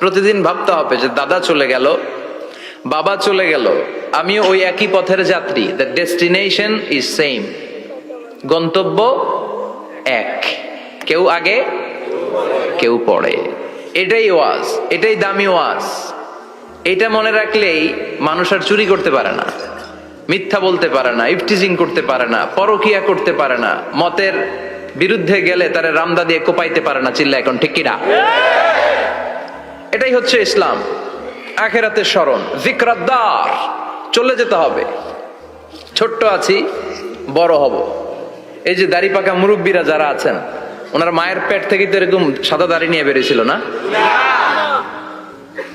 প্রতিদিন ভাবতে হবে যে দাদা চলে গেল, বাবা চলে গেল, আমিও ওই একই পথের যাত্রী। দ্য ডেস্টিনেশন ইজ সেম, গন্তব্য এক, কেউ আগে কেউ পরে। এটাই ওয়াজ, এটাই দামি ওয়াজ। এটা মনে রাখলেই মানুষ আর চুরি করতে পারে না, মিথ্যা বলতে পারে না, ইফটিজিং করতে পারে না, পরকিয়া করতে পারে না, মতের বিরুদ্ধে গেলে তারা রামদা দিয়ে কোপাইতে পারে না। চিল্লা এখন ঠিক কিনা? এটাই হচ্ছে ইসলাম। আখিরাতের স্মরণ, যিকরাদ্দার, চলে যেতে হবে। ছোট্ট আছি, বড় হব। এই যে দাড়ি পাকা মুরব্বীরা যারা আছেন, ওনার মায়ের পেট থেকে তো এরকম সাদা দাড়ি নিয়ে বেরিয়েছিল না?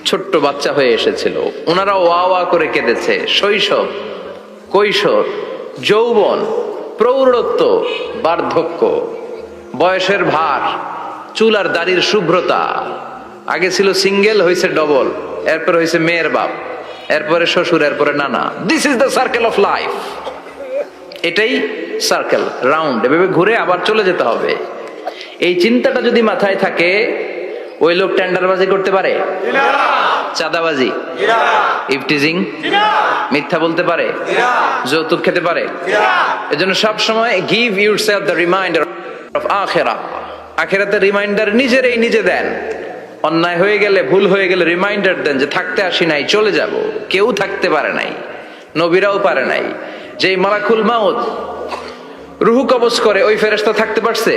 ছোট্ট বাচ্চা হয়ে এসেছিল, ওনারা ওয়া ওয়া করে কেঁদেছে। শৈশব, কৈশোর, যৌবন, প্রৌঢ়ত্ব, বার্ধক্য, বয়সের ভার, চুল আর দাড়ির শুভ্রতা। আগে ছিল সিঙ্গেল, হয়েছে ডবল, এরপর হয়েছে মেয়ের বাপ, এরপরে শ্বশুর, এরপরে নানা। This is the circle of life. এটাই সার্কেল, রাউন্ড, এভাবে ঘুরে আবার চলে যেতে হবে। এই চিন্তাটা যদি মাথায় থাকে, ওই লোক টেন্ডারবাজি করতে পারে, চাঁদাবাজি, ইফটিজিং, মিথ্যা বলতে পারে, যৌতুক খেতে পারে। এজন্য সব সময় give yourself the reminder of আখিরাহ। আখিরাতের রিমাইন্ডার নিজেরই নিজে দেন। অন্যায় হয়ে গেলে, ভুল হয়ে গেলে রিমাইন্ডার দেন যে থাকতে আসি নাই, চলে যাব। কেউ থাকতে পারে নাই, নবীরাও পারে নাই। যেই মালাকুল মাউত রুহু কবজ করে, ওই ফেরেশতা থাকতে পারছে?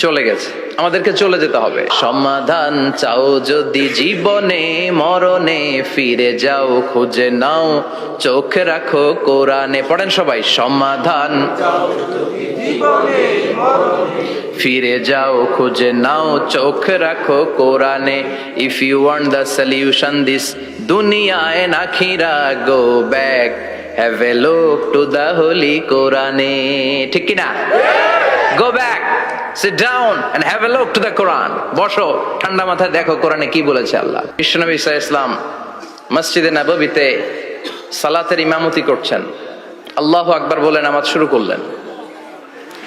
চলে গেছে। আমাদেরকে চলে যেতে হবে। সমাধান চাও যদি জীবনে মরণে, ফিরে যাও খুঁজে নাও, চোখ রাখো কোরআনে। পড়েন সবাই, সমাধান ফিরে যাও খুঁজে নাও, চোখ রাখো কোরআনে। If you want the solution this দুনিয়া এন্ড আখিরা, go back, have a look to the holy কোরআনে। ঠিক কিনা? Go back, sit down and have a look to the Quran. বসো, ঠান্ডা মাথায় দেখো কোরআনে কি বলেছে আল্লাহ। বিশ্বনবী সাল্লাল্লাহু আলাইহি ওয়াসাল্লাম মসজিদে নববীতে সালাতের ইমামতি করছেন। আল্লাহু আকবার বলে নামাজ শুরু করলেন।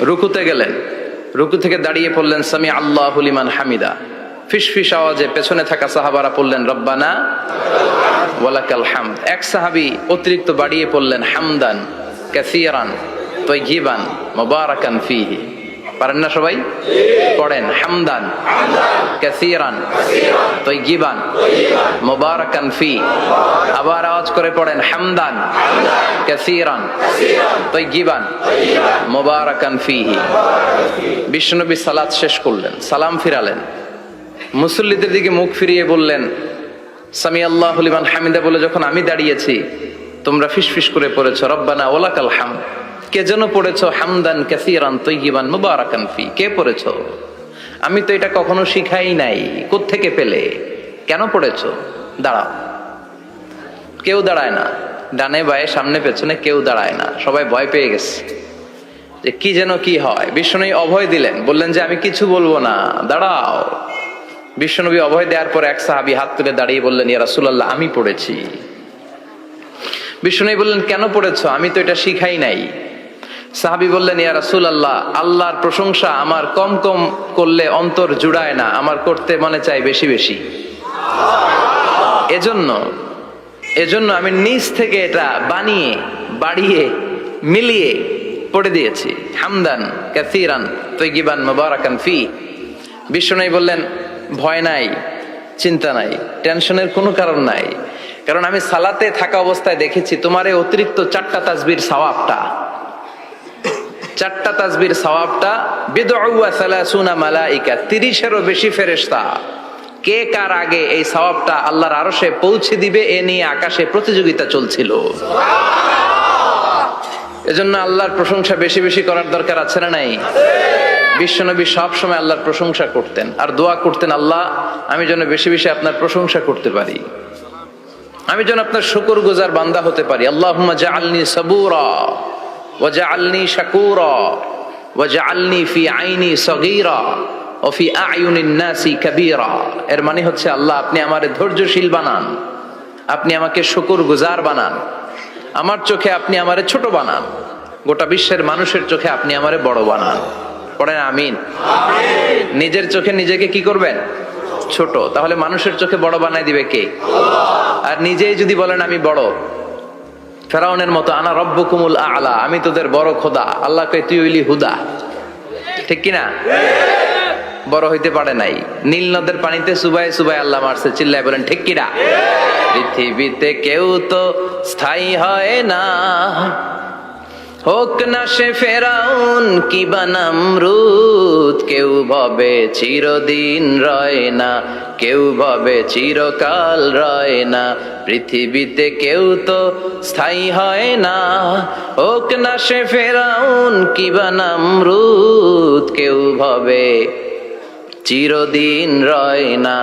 রুকুতে গেলেন, রুকু থেকে দাঁড়িয়ে পড়লেন সামি আল্লাহু লিমান হামিদা। ফিসফিস আওয়াজে পেছনে থাকা সাহাবারা পড়লেন রব্বানা ওয়ালাকাল হামদ। এক সাহাবী অতিরিক্ত বাড়িয়ে পড়লেন হামদান কাসীরান তাইয়িবান মুবারাকান ফীহি। পারেন না সবাই? পড়েন, হামদান কাসীরান তাইয়িবান মুবারাকান ফী। আবার আওয়াজ করে পড়েন, হামদান কাসীরান তাইয়িবান মুবারাকান ফীহি। বিশ্বনবী সালাত শেষ করলেন, সালাম ফিরালেন, মুসল্লিদের দিকে মুখ ফিরিয়ে বললেন সামি আল্লাহু লিমান হামিদা বলে যখন আমি দাঁড়িয়েছি, তোমরা ফিসফিস করে পড়েছো রব্বানা ওয়ালাকাল হামদ। কে যেন পড়েছো হামদান কাসীরান তাইয়িবান মুবারাকান ফী। কে পড়েছো? আমি তো এটা কখনো শিখাই নাই, কোত্থেকে পেলে? কেন পড়েছো? দাঁড়াও। কেউ দাঁড়ায় না, ডানে বায়ে সামনে পেছনে কেউ দাঁড়ায় না। সবাই ভয় পেয়ে গেছে যে কি যেন কি হয়। বিশ্বনবী অভয় দিলেন, বললেন যে আমি কিছু বলবো না, দাঁড়াও। বিশ্বনবী অভয় দেওয়ার পর এক সাহাবী হাত তুলে দাঁড়িয়ে বললেন, ইয়া রাসূলুল্লাহ, আমি পড়েছি। বিশ্বনবী বললেন, কেন পড়েছো? আমি তো এটা শিখাই নাই। সাহাবী বললেন, ইয়া রাসূলুল্লাহ, আল্লাহর প্রশংসা আমার কম কম করলে অন্তর জুড়ায় না, আমার করতে মনে চাই বেশি বেশি। এজন্য আমি নিজ থেকে এটা বানিয়ে বাড়িয়ে মিলিয়ে পড়ে দিয়েছি, হামদান কাসীরান তাইয়িবান মুবারাকান ফী। বিশ্বনবী বললেন, ভয় নাই, চিন্তা নাই, টেনশনের কোনো কারণ নাই, কারণ আমি সালাতে থাকা অবস্থায় দেখেছি তোমার এই অতিরিক্ত চারটা তাসবির সওয়াবটা, চারটা তাসবির সওয়াবটা বিদউ ওয়া সালাসুনা মালাইকা, 30-এরও বেশি ফেরেশতা কে কার আগে এই সওয়াবটা আল্লাহর আরশে পৌঁছে দিবে এ নিয়ে আকাশে প্রতিযোগিতা চলছিল। এজন্য আল্লাহর প্রশংসা বেশি বেশি করার দরকার আছে না নাই? বিশ্বনবী সব সময় আল্লাহর প্রশংসা করতেন আর দোয়া করতেন, আল্লাহ আমি যেন বেশি বেশি আপনার প্রশংসা করতে পারি, আমি যেন আপনার শুকরগুজার বান্দা হতে পারি। আল্লাহুম্মা জাআলনি সাবুরা ওয়া জাআলনি শাকুরা ওয়া জাআলনি ফি আইনি সগীরা ওয়া ফি আ'য়ুনিন নাসি কাবীরা। এর মানে হচ্ছে, আল্লাহ আপনি আমারে ধৈর্যশীল বানান, আপনি আমাকে শুকরগুজার বানান, আমার চোখে আপনি আমারে ছোট বানান, গোটা বিশ্বের মানুষের চোখে আপনি আমারে বড় বানান। পড়েন আমিন। নিজের চোখে নিজেকে কি করবেন? ছোট, তাহলে মানুষের চোখে বড় বানায় দিবে কে? আর নিজেই যদি বলেন আমি বড়, ফেরাউনের মতো, আনা রব্বুকুমুল আ'লা, আমি তোদের বড় খোদা, আল্লাহ কয় তুই হইলি হুদা, ঠিক কিনা? বড় হইতে পারে নাই। নীল নদের পানিতে সুবাই সুবাই আল্লাহ মারছে, চিল্লায় বলেন ঠিক কিনা? পৃথিবীতে কেউ তো স্থায়ী হয় না, হোক না সে ফেরাউন কিবা নমরুদ, কেউ ভাবে চিরদিন রয় না, কেউ ভাবে চিরকাল রয় না। পৃথিবীতে কেউ তো স্থায়ী হয় না, হোক না সে ফেরাউন কিবা নমরুদ, কেউ ভাবে চিরদিন রয় না,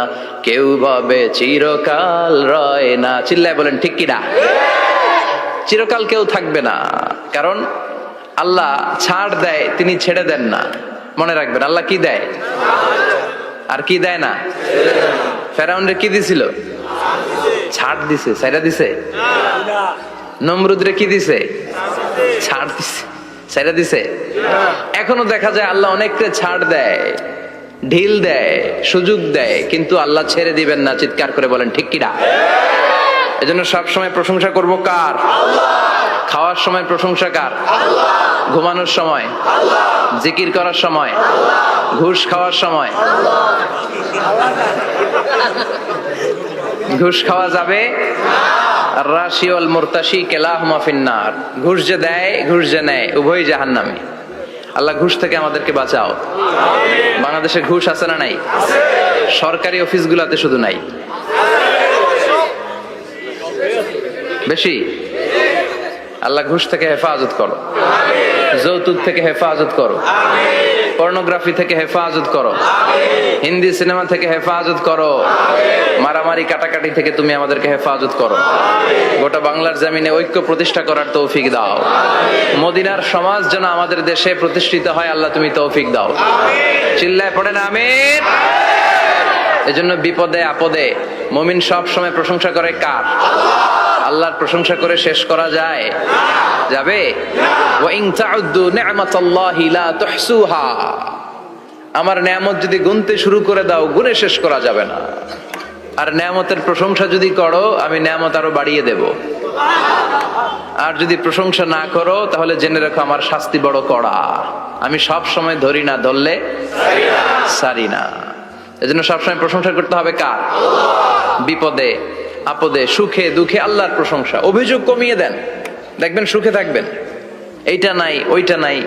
কেউ ভাবে চিরকাল রয় না। চিল্লায় বলেন ঠিক কিনা? চিরকাল কেউ থাকবে না, কারণ আল্লাহ ছাড় দেয়, তিনি ছেড়ে দেন না। মনে রাখবেন, আল্লাহ কি দেয় আর কি দেয় না। ফেরাউনরে কি দিছিল? ছাড় দিছে, ছাইরা দিছে। নমরুদরে কি দিছে? ছাড় দিছে, ছাইরা দিছে। এখনো দেখা যায় আল্লাহ অনেককে ছাড় দেয়, ঢিল দেয়, সুযোগ দেয়, কিন্তু আল্লাহ ছেড়ে দিবেন না। চিৎকার করে বলেন ঠিক কিনা? এজন্য সবসময় প্রশংসা করব কার? খাওয়ার সময় প্রশংসা কার? ঘুমানোর সময়, জিকির করার সময়, ঘুষ খাওয়ার সময়। ঘুষ খাওয়া যাবে? রাশি ওয়াল মুরতাশি কিলাহুমা ফিন্নার। ঘুষ যে দেয়, ঘুষ যে নেয়, উভয়ই জাহান্নামী। আল্লাহ ঘুষ থেকে আমাদেরকে বাঁচাও। বাংলাদেশে ঘুষ আছে না নাই? সরকারি অফিসগুলোতে শুধু নাই, বেশি। আল্লাহ ঘুষ থেকে হেফাজত করো, যৌতুক থেকে হেফাজত করো, পর্নোগ্রাফি থেকে হেফাজত করো, হিন্দি সিনেমা থেকে হেফাজত করো, মারামারি কাটাকাটি থেকে তুমি আমাদেরকে হেফাজত করো। গোটা বাংলার জমিনে ঐক্য প্রতিষ্ঠা করার তৌফিক দাও। মদিনার সমাজ যেন আমাদের দেশে প্রতিষ্ঠিত হয়, আল্লাহ তুমি তৌফিক দাও। চিল্লায় পড়েন আমিন। এজন্য বিপদে আপদে মুমিন সব সময় প্রশংসা করে কার? আল্লাহর প্রশংসা করে শেষ করা যায়? যাবে? ওয়া ইন তাউদ্দু নি'মাতাল্লাহি লা তুহসুহা। আমার নিয়ামত যদি গুনতে শুরু করে দাও, গুনে শেষ করা যাবে না। আর নিয়ামতের প্রশংসা যদি করো, আমি নিয়ামত আরো বাড়িয়ে দেব। আর যদি প্রশংসা না করো, তাহলে জেনে রাখো আমার শাস্তি বড় কড়া। আমি সব সময় ধরি না, ধরলে সারি না। এজন্য সবসময় প্রশংসা করতে হবে কার? বিপদে আপদে, সুখে দুঃখে আল্লাহর প্রশংসা। অভিযোগ কমিয়ে দেন, দেখবেন সুখে থাকবেন। এইটা নাই, ওইটা নাই,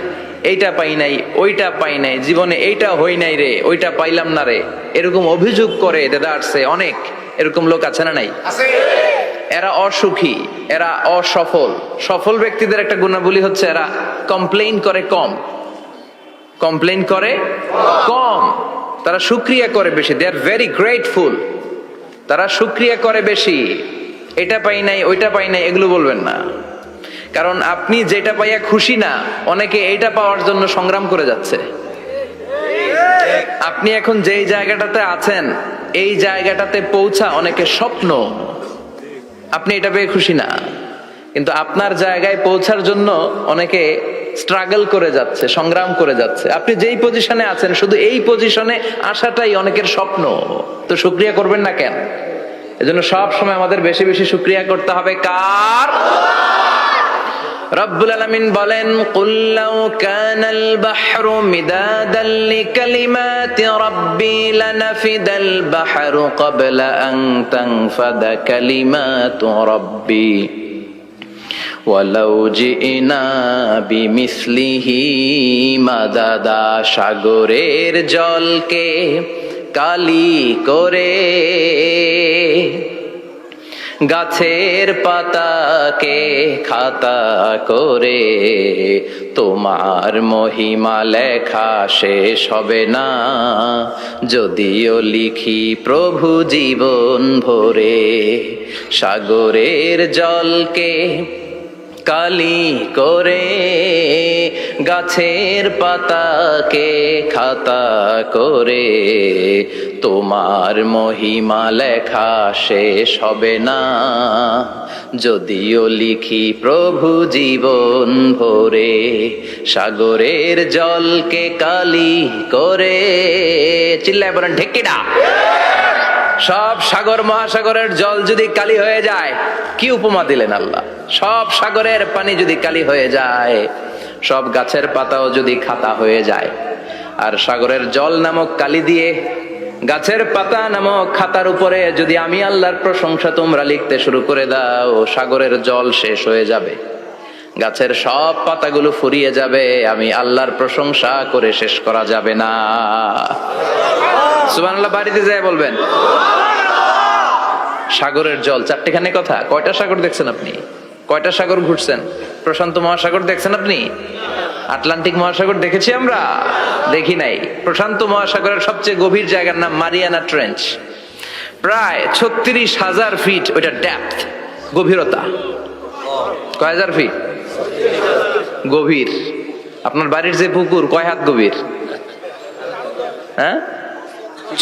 এইটা পাই নাই, ওইটা পাই নাই, জীবনে এইটা হই নাই রে, ওইটা পাইলাম না রে, এরকম অভিযোগ করে দেদারছে অনেক। এরকম লোক আছে না নাই? এরা অসুখী, এরা অসফল। সফল ব্যক্তিদের একটা গুণাবলী হচ্ছে এরা কমপ্লেইন করে কম, কমপ্লেইন করে কম, তারা শুকরিয়া করে বেশি। দে আর ভেরি গ্রেটফুল। তারা শুকরিয়া করে বেশি। এটা পাই নাই, ওইটা পাই নাই, এগুলো বলবেন না। কারণ আপনি যেটা পাইয়া খুশি না, অনেকে এইটা পাওয়ার জন্য সংগ্রাম করে যাচ্ছে। আপনি এখন যেই জায়গাটাতে আছেন, এই জায়গাটাতে পৌঁছা অনেকে স্বপ্ন। আপনি এটা পেয়ে খুশি না, কিন্তু আপনার জায়গায় পৌঁছার জন্য অনেকে স্ট্রাগল করে যাচ্ছে, সংগ্রাম করে যাচ্ছে। আপনি যেই পজিশনে আছেন, শুধু এই পজিশনে আসাটাই অনেকের স্বপ্ন। তো শুকরিয়া করবেন না কেন? এজন্য সব সময় আমাদের বেশি বেশি শুকরিয়া করতে হবে কার? রব্বুল আলামিন বলেন, কুল লাউ কানাল বাহরু মিদাদান লিকালিমাতি রাব্বি লানাফিদাল বাহরু ক্বাবলা আন তানফাদা কালিমাতু রাব্বি ওয়ালাউ জিনা বিমিসলিহি মাদাদা। সাগরের জলকে কালি করে, গাছের পাতাকে খাতা করে, তোমার মহিমা লেখা শেষ হবে না, যদিও লিখি প্রভু জীবন ভরে। সাগরের জলকে কালি করে, গাছের পাতাকে খাতা করে, তোমার মহিমা লেখা শেষ হবে না, যদিও লিখি প্রভু জীবন ভরে। সাগরের জলকে কালি করে। চিল্লায় বলেন ঠিক কিনা? সব সাগর মহাসাগরের জল যদি কালি হয়ে যায়, কি উপমা দিলেন আল্লাহ। সব সাগরের পানি যদি কালি হয়ে যায়, সব গাছের পাতাও যদি খাতা হয়ে যায়, আর সাগরের জল নামক কালি দিয়ে গাছের পাতা নামক খাতার উপরে যদি আমি আল্লাহর প্রশংসা তোমরা লিখতে শুরু করে দাও, সাগরের জল শেষ হয়ে যাবে, গাছের সব পাতাগুলো ফুরিয়ে যাবে, আমি আল্লাহর প্রশংসা করে শেষ করা যাবে না। সুবহানাল্লাহ বাড়িতে যায় বলবেন। সাগরের জল চারটেখানে কথা। কয়টা সাগর দেখছেন আপনি? কয়টা সাগর ঘুরছেন? প্রশান্ত মহাসাগর দেখছেন আপনি? আটলান্টিক মহাসাগর দেখেছি আমরা? দেখি নাই। প্রশান্ত মহাসাগরের সবচেয়ে গভীর জায়গার নাম মারিয়ানা ট্রেঞ্চ। প্রায় 36,000 ফিট ওইটা ডেপথ, গভীরতা। কয় হাজার ফিট গভীর? আপনার বাড়ির যে পুকুর কয় হাত গভীর? হ্যাঁ,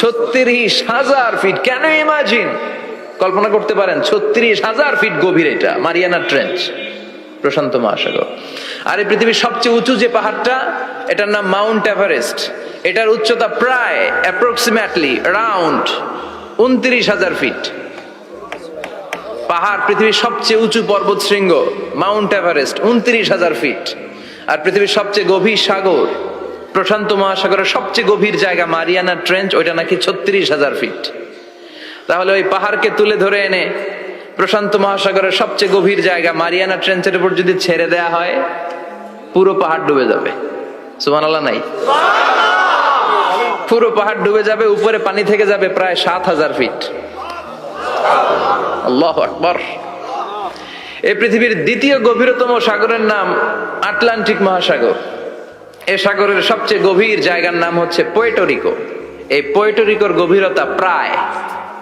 36,000 ফিট। কেন ইমাজিন, কল্পনা করতে পারেন 36,000 ফিট গভীর এটা মারিয়ানা ট্রেঞ্চ, প্রশান্ত মহাসাগর। আর এই পৃথিবীর সবচেয়ে উঁচু যে পাহাড়টা, এটার নাম মাউন্ট এভারেস্ট। এটার উচ্চতা প্রায় অ্যাপ্রক্সিমেটলি রাউন্ড 29,000 ফিট। পাহাড়, পৃথিবীর সবচেয়ে উঁচু পর্বত শৃঙ্গ মাউন্ট এভারেস্ট 29,000 ফিট। আর পৃথিবীর সবচেয়ে গভীর সাগর, প্রশান্ত মহাসাগরের সবচেয়ে গভীর জায়গা মারিয়ানা ট্রেঞ্চ, ওইটা নাকি 36,000 ফিট। তাহলে ওই পাহাড়কে তুলে ধরে এনে প্রশান্ত মহাসাগরের সবচেয়ে গভীর জায়গা মারিয়ানা ট্রেঞ্চের উপর যদি ছেড়ে দেয়া হয়, পুরো পাহাড় ডুবে যাবে। সুবহানাল্লাহ নাই? পুরো পাহাড় ডুবে যাবে, উপরে পানি থেকে যাবে প্রায় 7,000 ফিট। আল্লাহু আকবার। এই পৃথিবীর দ্বিতীয় গভীরতম সাগরের নাম আটলান্টিক মহাসাগর। এই সাগরের সবচেয়ে গভীর জায়গার নাম হচ্ছে পুয়ের্টো। এই পুয়ের্টোর গভীরতা প্রায়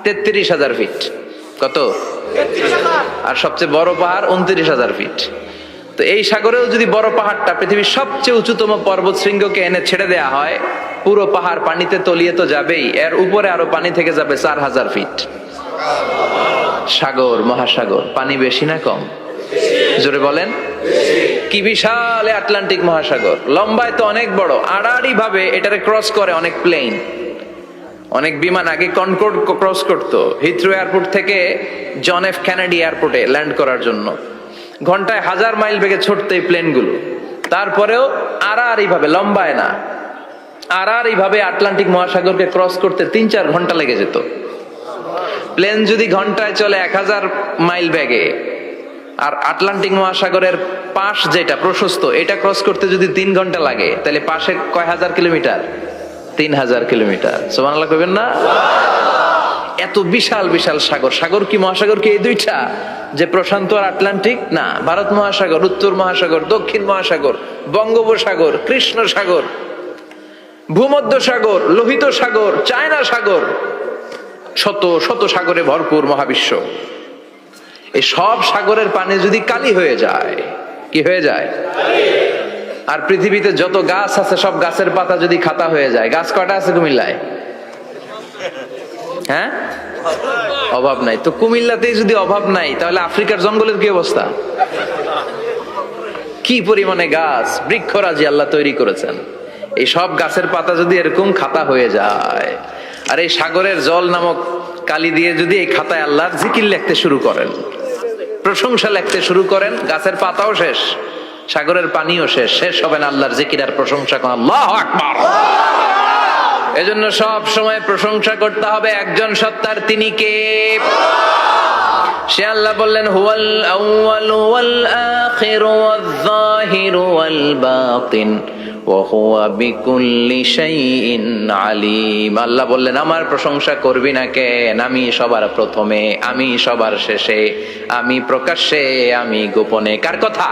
33,000 ফিট। কত? আর সবচেয়ে বড় পাহাড় 29,000 ফিট। তো এই সাগরেও যদি বড় পাহাড়টা, পৃথিবীর সবচেয়ে উঁচুতম পর্বত শৃঙ্গকে এনে ছেড়ে দেয়া হয়, পুরো পাহাড় পানিতে তলিয়ে তো যাবেই, এর উপরে আরো পানি থেকে যাবে 4,000 ফিট। সাগর, মহাসাগর, পানি বেশি না কম? জোরে বলেন। কি বিশাল আটলান্টিক মহাসাগর! লম্বায় তো অনেক বড়, আড়াআড়ি ভাবে এটারে ক্রস করে অনেক প্লেন, অনেক বিমান। আগে কনকর্ড ক্রস করতো হিথ্রো এয়ারপোর্ট থেকে জন এফ কেনেডি এয়ারপোর্টে ল্যান্ড করার জন্য। ঘন্টায় 1000 মাইল বেগে ছুটতো এই প্লেনগুলো। তারপরেও আড়াআড়ি ভাবে, লম্বায় না, আড়াআড়ি ভাবে আটলান্টিক মহাসাগরকে ক্রস করতে 3-4 ঘন্টা লেগে যেত। প্লেন যদি ঘন্টায় চলে 1000 মাইল বেগে, আর আটলান্টিক মহাসাগরের পাশ যেটা প্রশস্ত, এটা ক্রস করতে যদি 3 ঘন্টা লাগে, তাহলে পাশে কয় হাজার কিলোমিটার? 3,000 কিলোমিটার। সুবহানাল্লাহ কইবেন না? এত বিশাল বিশাল সাগর। সাগর কি, মহাসাগর কি এই দুইটা, যে প্রশান্ত আর আটলান্টিক? না, ভারত মহাসাগর, উত্তর মহাসাগর, দক্ষিণ মহাসাগর, বঙ্গোপসাগর, কৃষ্ণ সাগর, ভূমধ্য সাগর, লোহিত সাগর, চায়না সাগর, শত শত সাগরে ভরপুর মহাবিশ্ব। এই সব সাগরের পানি যদি কালি হয়ে যায়, কি হয়ে যায়? আর পৃথিবীতে যত গাছ আছে, সব গাছের পাতা যদি খাতা হয়ে যায়, গাছ কয়টা আছে কুমিল্লায়? হ্যাঁ, অভাব নাই। তো কুমিল্লাতেই যদি অভাব নাই, তাহলে আফ্রিকার জঙ্গলের কি অবস্থা? কি পরিমাণে গাছ, বৃক্ষরাজি আল্লাহ তৈরি করেছেন। এই সব গাছের পাতা যদি এরকম খাতা হয়ে যায়, আর এই সাগরের জল নামক কালি দিয়ে যদি এই খাতায় আল্লাহর জিকির লিখতে শুরু করেন, প্রশংসা লিখতে শুরু করেন, গাছের পাতাও শেষ, সাগরের পানিও শেষ, শেষ হবে না আল্লাহর জিকির আর প্রশংসা করেন। আল্লাহু আকবার। এজন্য সব সময় প্রশংসা করতে হবে একজন সত্তার। তিনি কে? সে আল্লাহ বললেন, হুয়াল আউয়ালু ওয়াল আখিরু ওয়াল যাহিরু ওয়াল বাতিন ওয়া হুয়া বিকুল্লি শাইইন আলিম। আল্লাহ বললেন, আমার প্রশংসা করবি না কেন? আমি সবার প্রথমে, আমি সবার শেষে, আমি প্রকাশ্যে, আমি গোপনে। কার কথা?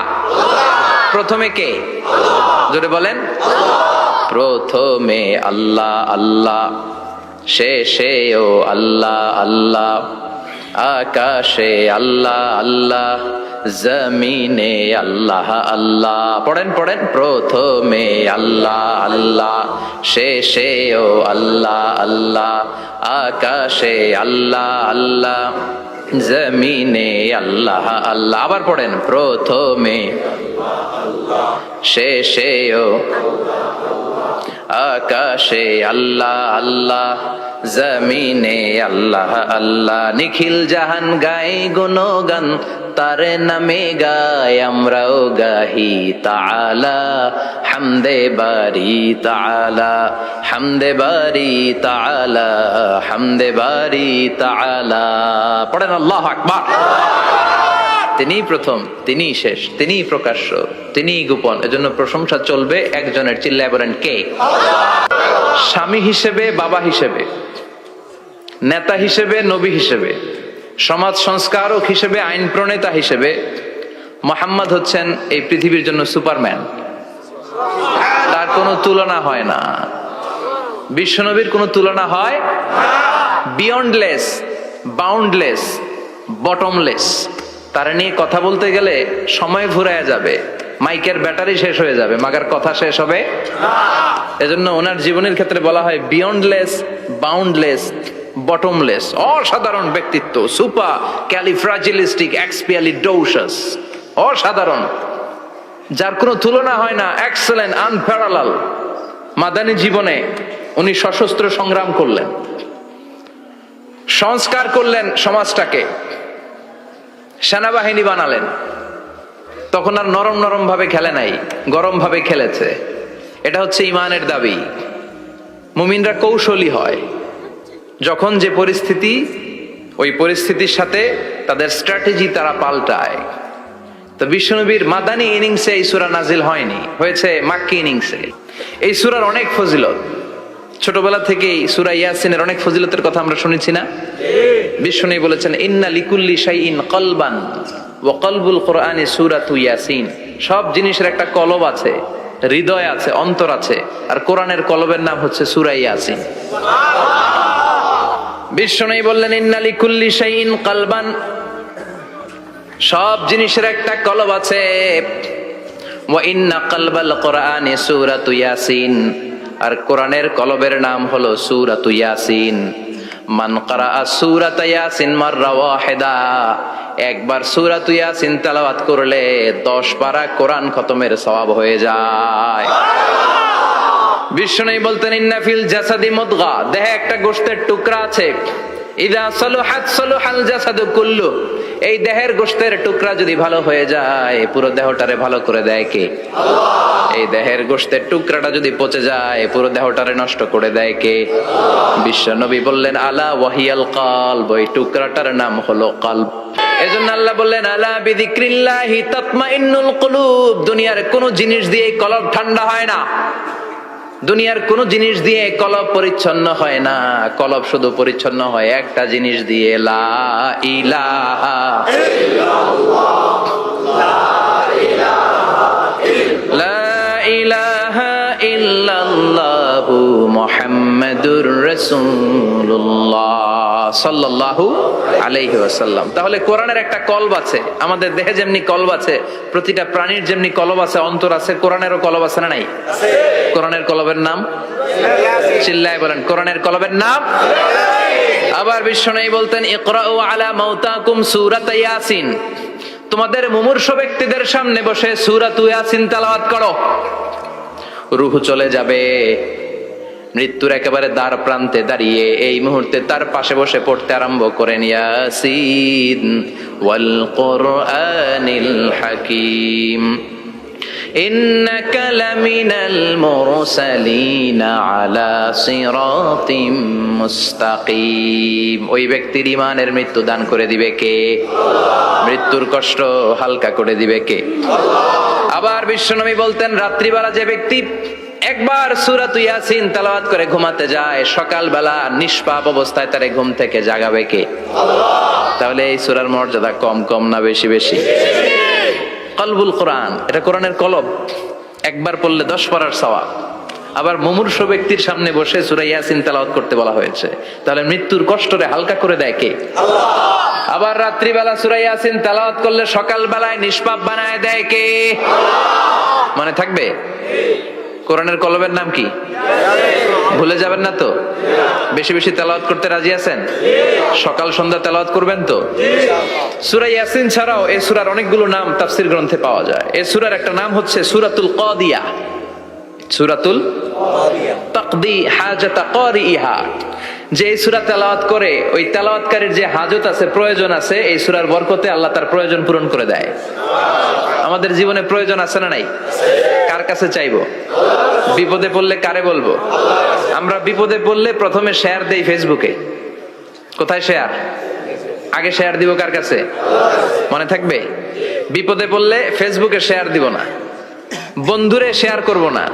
প্রথমে কে? জোরে বলেন। প্রথমে আল্লাহ আল্লাহ, শেষেও আল্লাহ আল্লাহ, আকাশে আল্লাহ আল্লাহ, জমিনে আল্লাহ আল্লাহ। পড়েন পড়েন। প্রথমে আল্লাহ আল্লাহ, শেষেও আল্লাহ আল্লাহ, আকাশে আল্লাহ আল্লাহ, জমিনে আল্লাহ আল্লাহ। আবার পড়েন। প্রথমে, শেষেও, আকাশে আল্লাহ আল্লাহ, জমিনে আল্লাহ আল্লাহ, নিখিল জাহান গাই গুণগান, তার নামে গাই আমরাও গাহি তাআলা, হামদে বারি তাআলা, হামদে বারি তাআলা, হামদে বারি তাআলা। পড়েন আল্লাহু আকবার। তিনিই প্রথম, তিনিই শেষ, তিনিই প্রকাশ্য, তিনিই গোপন। এজন্য প্রশংসা চলবে একজনের। চিল্লায় বলেন কে? স্বামী হিসেবে, বাবা হিসেবে, নেতা হিসেবে, নবী হিসেবে, সমাজ সংস্কারক হিসেবে, আইন প্রণেতা হিসেবে মুহাম্মদ হচ্ছেন এই পৃথিবীর জন্য সুপারম্যান। তার কোনো তুলনা হয় না। বিশ্বনবীর কোনো তুলনা হয়? Beyondless, boundless, bottomless. তার নিয়ে কথা বলতে গেলে সময় ফুরায় যাবে, মাইকের ব্যাটারি শেষ হয়ে যাবে, মাগার কথা শেষ হবে। এজন্য ওনার জীবনের ক্ষেত্রে বলা হয় বিয়ন্ডলেস, বাউন্ডলেস, বটমলেস। অসাধারণ ব্যক্তিত্ব, সুপার ক্যালিফ্রাজিলিস্টিক এক্সপিয়ালিডোসাস, অসাধারণ, যার কোনো তুলনা হয় না, এক্সেলেন্ট, আনপ্যারালাল। মাদানী জীবনে উনি সশস্ত্র সংগ্রাম করলেন, সংস্কার করলেন সমাজটাকে, সেনাবাহিনী বানালেন। তখন আর নরম নরম ভাবে খেলে নাই, গরম ভাবে খেলেছে। এটা হচ্ছে ইমানের দাবি। মুমিনরা কৌশলী হয়। যখন যে পরিস্থিতি, ওই পরিস্থিতির সাথে তাদের স্ট্র্যাটেজি তারা পাল্টায়। তো বিশ্বনবীর মাদানী ইনিংসে এই সূরা নাজিল হয়নি, হয়েছে মাক্কি ইনিংসে। এই সূরার অনেক ফজিলত, ছোটবেলা থেকেই সূরা ইয়াসিনের অনেক ফজিলতের কথা আমরা শুনেছি না? বিশ্বনবী বলেছেন ইন্না লিকুল্লি শাইইন কলবান ওয়া কলবুল কোরআনি সূরাতু ইয়াসিন। সব জিনিসের একটা কলব আছে, হৃদয় আছে, অন্তর আছে, আর কোরআনের কলবের নাম হচ্ছে সূরা ইয়াসিন। বিশ্বনবী বললেন ইন্না লিকুল্লি শাইইন কলবান, সব জিনিসের একটা কলব আছে। ওয়া ইন্না কলবাল কোরআনি সূরাতু ইয়াসিন, আর কোরআনের কলবের নাম হলো সূরাতু ইয়াসিন। মান ক্বারাআ সূরাতা ইয়াসিন মাররা ওয়াহিদা, একবার সূরাতু ইয়াসিন তেলাওয়াত করলে 10 পারা কোরআন খতমের সওয়াব হয়ে যায়। বিশ্বনবী বলতেন ইন্না ফিল জাসাদি মুদগা, দেহে একটা গোশতের টুকরা আছে। ইযা সালুহাত সালুহাল জাসাদু কুল্লু, এই দেহের গোশতের টুকরা যদি ভালো হয়ে যায়, পুরো দেহটারে ভালো করে দেয় কে? আল্লাহ। এই দেহের গোশতের টুকরাটা যদি পচে যায়, পুরো দেহটারে নষ্ট করে দেয় কে? বিশ্বনবী বললেন আলা ওয়াহিয়াল কলব, এই টুকরাটার নাম হলো কলব। এজন্য আল্লাহ বললেন আলা বিযিক্রিল্লাহি তাতমাইন্নুল কুলুব। দুনিয়ার কোন জিনিস দিয়ে কলব ঠান্ডা হয় না, দুনিয়ার কোন জিনিস দিয়ে কলব পরিচ্ছন্ন হয় না। কলব শুধু পরিচ্ছন্ন হয় একটা জিনিস দিয়ে, লা ইলাহা ইল্লাল্লাহ, লা ইলাহা ইল্লাল্লাহু মুহাম্মাদুর রাসূলুল্লাহ সাল্লাল্লাহু আলাইহি ওয়াসাল্লাম। তাহলে কোরআনের একটা কলব আছে। আমাদের দেহে যেমনি কলব আছে, প্রতিটা প্রাণীর যেমনি কলব আছে, অন্তর আছে, কোরআনেরও কলব আছে না নাই? আছে। কোরআনের কলবের নাম? চিল্লায় বলেন কোরআনের কলবের নাম। আবার বিশ্বনবী বলতেন ইকরাউ আলা মাউতাকুম সূরাত ইয়াসিন, তোমাদের মুমূর্ষু ব্যক্তিদের সামনে বসে সূরাত ইয়াসিন তেলাওয়াত করো। রূহ চলে যাবে, মৃত্যুর একেবারে দ্বার প্রান্তে দাঁড়িয়ে এই মুহূর্তে তার পাশে বসে পড়তে আরম্ভ করেন ইয়াসিন ওয়াল কুরআনিল হাকীম ইন্নাকা লামিনাল মুরসালিনা আলা সিরাতিম মুস্তাকিম। ওই ব্যক্তির ঈমানের মৃত্যু দান করে দিবে কে? আল্লাহ। মৃত্যুর কষ্ট হালকা করে দিবে কে? আল্লাহ। আবার বিশ্বনবী বলতেন রাত্রিবেলা যে ব্যক্তি একবার সূরাত ইয়াসিন তেলাওয়াত করে ঘুমাতে যায়, সকালবেলা নিষ্পাপ অবস্থায় তারে ঘুম থেকে জাগাবে কে? আল্লাহ। তাহলে এই সূরার মর্যাদা কম কম না বেশি বেশি? কলবুল কোরআন, এটা কোরআনের কলব। একবার পড়লে 10 পারার সওয়াব। আবার মুমূর্ষু ব্যক্তির সামনে বসে সূরা ইয়াসিন তেলাওয়াত করতে বলা হয়েছে। তাহলে মৃত্যুর কষ্টরে হালকা করে দেয় কে? আল্লাহ। আবার রাত্রিবেলা সূরা ইয়াসিন তেলাওয়াত করলে সকালবেলায় নিষ্পাপ বানায় দেয় কে? আল্লাহ। মনে থাকবে? কোরআনের কলবের নাম কি? ভুলে যাবেন না তো? বেশি বেশি তেলাওয়াত করতে রাজি আছেন? সকাল সন্ধ্যা তেলাওয়াত করবেন তো? সূরা ইয়াসিন ছাড়াও এই সূরার অনেকগুলো নাম তাফসীর গ্রন্থে পাওয়া যায়। এই সূরার একটা নাম হচ্ছে সূরাতুল কাদিয়া। সূরাতুল তাকদি হাজাতা কারিহা, যে এই সূরা তেলাওয়াত করে ওই তেলাওয়াতকারীর যে হাজত আছে, প্রয়োজন আছে, এই সূরার বরকতে আল্লাহ তার প্রয়োজন পূরণ করে দেয়। আমাদের জীবনে প্রয়োজন আছে না নাই? কার কাছে চাইবো? বিপদে পড়লে কারে বলবো? আমরা বিপদে পড়লে প্রথমে শেয়ার দেই ফেসবুকে। কোথায় শেয়ার? আগে শেয়ার দিব কার কাছে? মনে থাকবে? বিপদে পড়লে ফেসবুকে শেয়ার দিব না, বন্ধুরে শেয়ার করব না,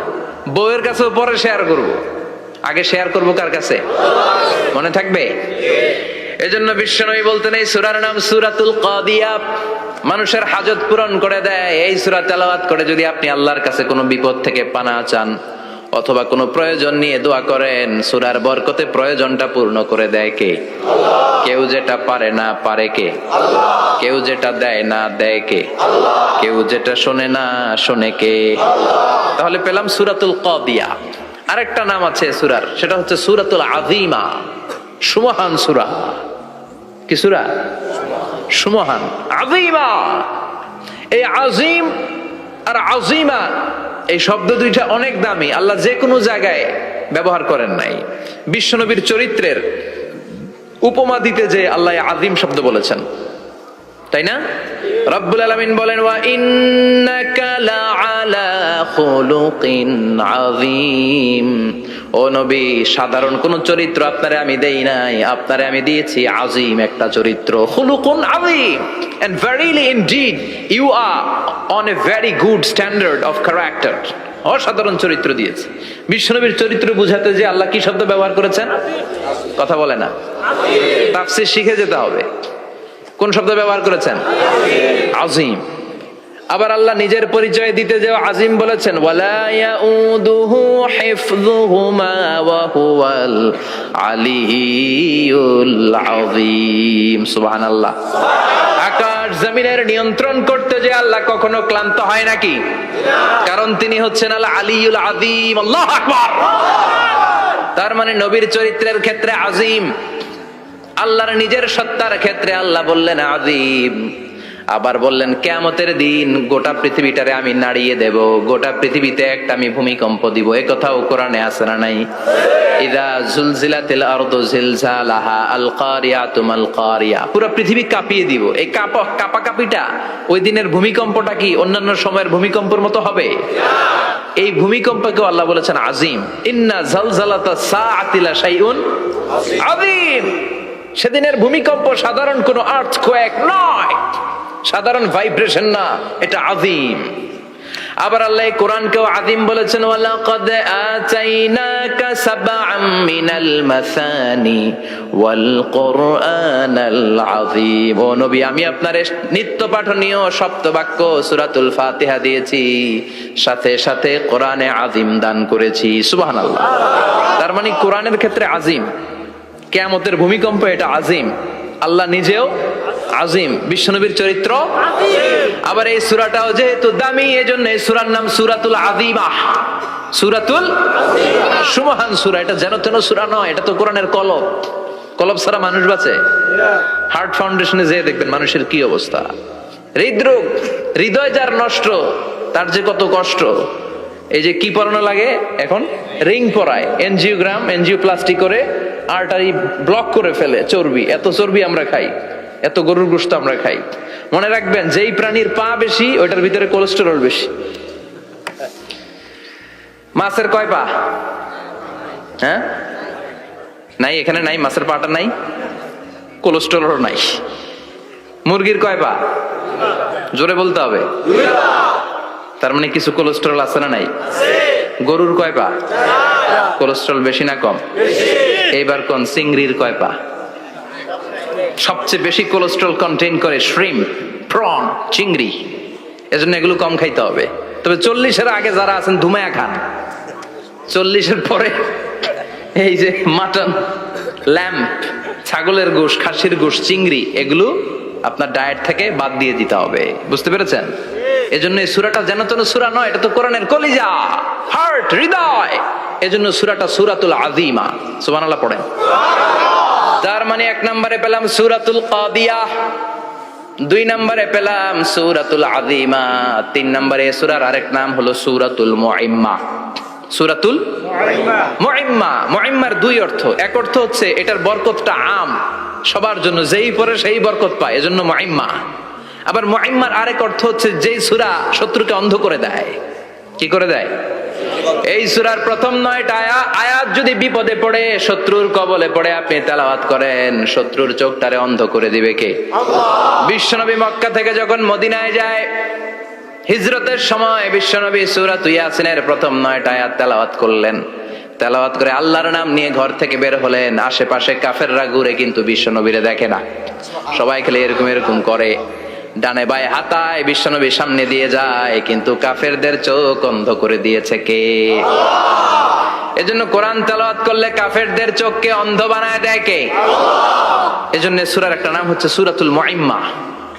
বউয়ের কাছেও পরে শেয়ার করব, আগে শেয়ার করব কার কাছে? মনে থাকবে? এজন্য বিশ্বনবী বলতেন এই সূরার নাম সূরাতুল কাদিয়া, মানুষের হাজত পূরণ করে দেয়। এই সূরা তেলাওয়াত করে যদি আপনি আল্লাহর কাছে কোনো বিপদ থেকে পানা চান অথবা কোনো প্রয়োজন নিয়ে দোয়া করেন, সূরার বরকতে প্রয়োজনটা পূর্ণ করে দেয় কে? কেউ যেটা পারে না পারে কে? কেউ যেটা দেয় না দেয় কে? কেউ যেটা শোনে না শোনে কে? তাহলে পেলাম সূরাতুল কাদিয়া। আরেকটা নাম আছে সূরার, সেটা হচ্ছে সূরাতুল আযীমা, সুমহান সূরা। কি সূরা? সুমহান। আযীমা, এই আযীম আর আযীমা এই শব্দ দুইটা অনেক দামি, আল্লাহ যে কোনো জায়গায় ব্যবহার করেন নাই। বিশ্বনবীর চরিত্রের উপমা দিতে যে আল্লাহ আযীম শব্দ বলেছেন, তাই না? রব্বুল আলামিন বলেন ওয়া ইন্নাকা লাআলা খুলুকিন আযীম। ও নবী, সাধারণ কোন চরিত্র আপনারে আমি দেই নাই, আপনারে আমি দিয়েছি আযীম একটা চরিত্র, খুলুকুন আযীম। And verily indeed you are on a very good standard of character. অসাধারণ চরিত্র দিয়েছে। বিশ্বনবীর চরিত্র বুঝাতে যে আল্লাহ কি শব্দ ব্যবহার করেছেন? কথা বলে না, তাফসীর শিখে যেতে হবে। কোন শব্দ ব্যবহার করেছেন? আযীম। আবার আল্লাহ নিজের পরিচয় দিতে যে আযীম বলেছেন, ওয়ালা ইয়াউদুহু হিফযুহুমা ওয়া হুয়াল আলিয়্যুল আযীম। সুবহানাল্লাহ। আকাশ জমিনের নিয়ন্ত্রণ করতে যে আল্লাহ কখনো ক্লান্ত হয় নাকি? কারণ তিনি হচ্ছেন আল আলিয়্যুল আযীম। আল্লাহু আকবার। তার মানে নবীর চরিত্রের ক্ষেত্রে আযীম, আল্লাহর নিজের সত্তার ক্ষেত্রে আল্লাহ বললেন আযীম। আবার বললেন কিয়ামতের দিন গোটা পৃথিবীটারে আমি নাড়িয়ে দেব, গোটা পৃথিবীতে একটা আমি ভূমিকম্প দিব। এই কথাও কোরআনে আছে না নাই? ইযা জুলজিলাতিল আরদু জিলজালাহা আল কারিয়াতু মাল কারিয়া, পুরো পৃথিবী কাঁপিয়ে দিব। এই কাঁপাকাঁপিটা ওই দিনের ভূমিকম্পটা কি অন্যান্য সময়ের ভূমিকম্পের মতো হবে? এই ভূমিকম্পকে আল্লাহ বলেছেন আযীম। ইন্না জালজালাতাস সাআতি লা শাইউন আযীম। সেদিনের ভূমিকম্প সাধারণ কোন আর্থকোয়েক নয়, সাধারণ ভাইব্রেশন না, এটা আযীম। আবার আল্লাহ কোরআনকেও আযীম বলেছেন, ওয়ালাকাদ আতাইনাকা সাবআম মিনাল মাসানি ওয়াল কুরআনাল আযীম। ও নবী, আমি আপনার নিত্য পাঠনীয় সপ্তবাক্য সূরাতুল ফাতিহা দিয়েছি, সাথে সাথে কোরআনে আযীম দান করেছি। সুবহানাল্লাহ। তার মানে কোরআনের ক্ষেত্রে আযীম, কিয়ামতের ভূমিকম্প এটা আযীম, আল্লাহ নিজেও আযীম, বিশ্বনবীর চরিত্র আযীম। আবার এই সূরাটাও যেহেতু দামি, এজন্য এই সূরার নাম সূরাতুল আযীমা, সূরাতুল আযীমা, সুমহান সূরা। এটা যেন তেন সূরা নয়, এটা তো কোরআনের কলব। কলব ছাড়া মানুষ বাঁচে? হার্ট ফাউন্ডেশনে যেয়ে দেখবেন মানুষের কি অবস্থা। হৃদরোগ, হৃদয় যার নষ্ট, তার যে কত কষ্ট। এই যে কি পরানো লাগে এখন, রিং পরায়, এনজিওগ্রাম, এনজিওপ্লাস্টি করে আর্টারি ব্লক করে ফেলে। চর্বি, এত চর্বি আমরা খাই, এত গরুর গোশত আমরা খাই। মনে রাখবেন, যেই প্রাণীর পা বেশি ওইটার ভিতরে কোলেস্টেরল বেশি। মাছের কয় পা? হ্যাঁ, নাই, এখানে নাই, মাছের পাটা নাই, কোলেস্টেরল নাই। মুরগির কয় পা? জোরে বলতে হবে। তার মানে কিছু কোলেস্টেরল আছে না নাই? গরুর কয় পা? কোলেস্টেরল বেশি না কম? এইবার কোন চিংড়ির কয় পা? সবচেয়ে বেশি কোলেস্টেরল কন্টেইন করে শ্রিম্প, প্রন, চিংড়ি। এজন্য এগুলো কম খাইতে হবে। তবে 40-এর আগে যারা আছেন ধুমায়া খান, 40-এর পরে এই যে মাটন, ল্যাম্প, ছাগলের গোশ, খাসির গোশ, চিংড়ি, এগুলো আপনার ডায়েট থেকে বাদ দিয়ে দিতে হবে। বুঝতে পেরেছেন? এজন্য এই সূরাটা যেন তেন সূরা নয়, এটা তো কোরআনের কলিজা, হার্ট, হৃদয়। এজন্য সূরাটা সূরাতুল আযীমা। সুবহানাল্লাহ পড়েন। তার মানে 1 নম্বরে পেলাম সূরাতুল কাদিয়া, 2 নম্বরে পেলাম সূরাতুল আযীমা, 3 নম্বরে সূরার আরেক নাম হলো সূরাতুল মুইম্মা। সূরাতুল মুইম্মা। মুইম্মার দুই অর্থ, এক অর্থ হচ্ছে এটার বরকতটা আম, সবার জন্য, যেই পড়ে সেই বরকত পায়, এজন্য মুইম্মা। আবার মুইম্মার আরেক অর্থ হচ্ছে যেই সূরা শত্রুকে অন্ধ করে দেয়। কি করে দেয়? এই সূরার প্রথম 9টা আয়াত যদি বিপদে পড়ে, শত্রুর কবলে পড়ে আপনি তেলাওয়াত করেন, শত্রুর চোখটারে অন্ধ করে দিবে কে? আল্লাহ। বিশ্বনবী মক্কা থেকে যখন মদিনায় যায়, হিজরতের সময় বিশ্বনবী সূরাত ইয়াসিনের প্রথম 9টা আয়াত তেলাওয়াত করলেন। তেলাওয়াত করে আল্লাহর নাম নিয়ে ঘর থেকে বের হলেন। আশেপাশে কাফেররা ঘুরে কিন্তু বিশ্বনবীরে দেখে না, সবাই খেলে এরকম এরকম করে, ডানে বায়ে হাতায়, বিশ্বনবী সামনে দিয়ে যায়, কিন্তু কাফেরদের চোখ অন্ধ করে দিয়েছে কে? আল্লাহ। এজন্য কোরআন তেলাওয়াত করলে কাফেরদের চোখকে অন্ধ বানায় দেয় কে? আল্লাহ। এজন্য সূরার একটা নাম হচ্ছে সূরাতুল মুইম্মা।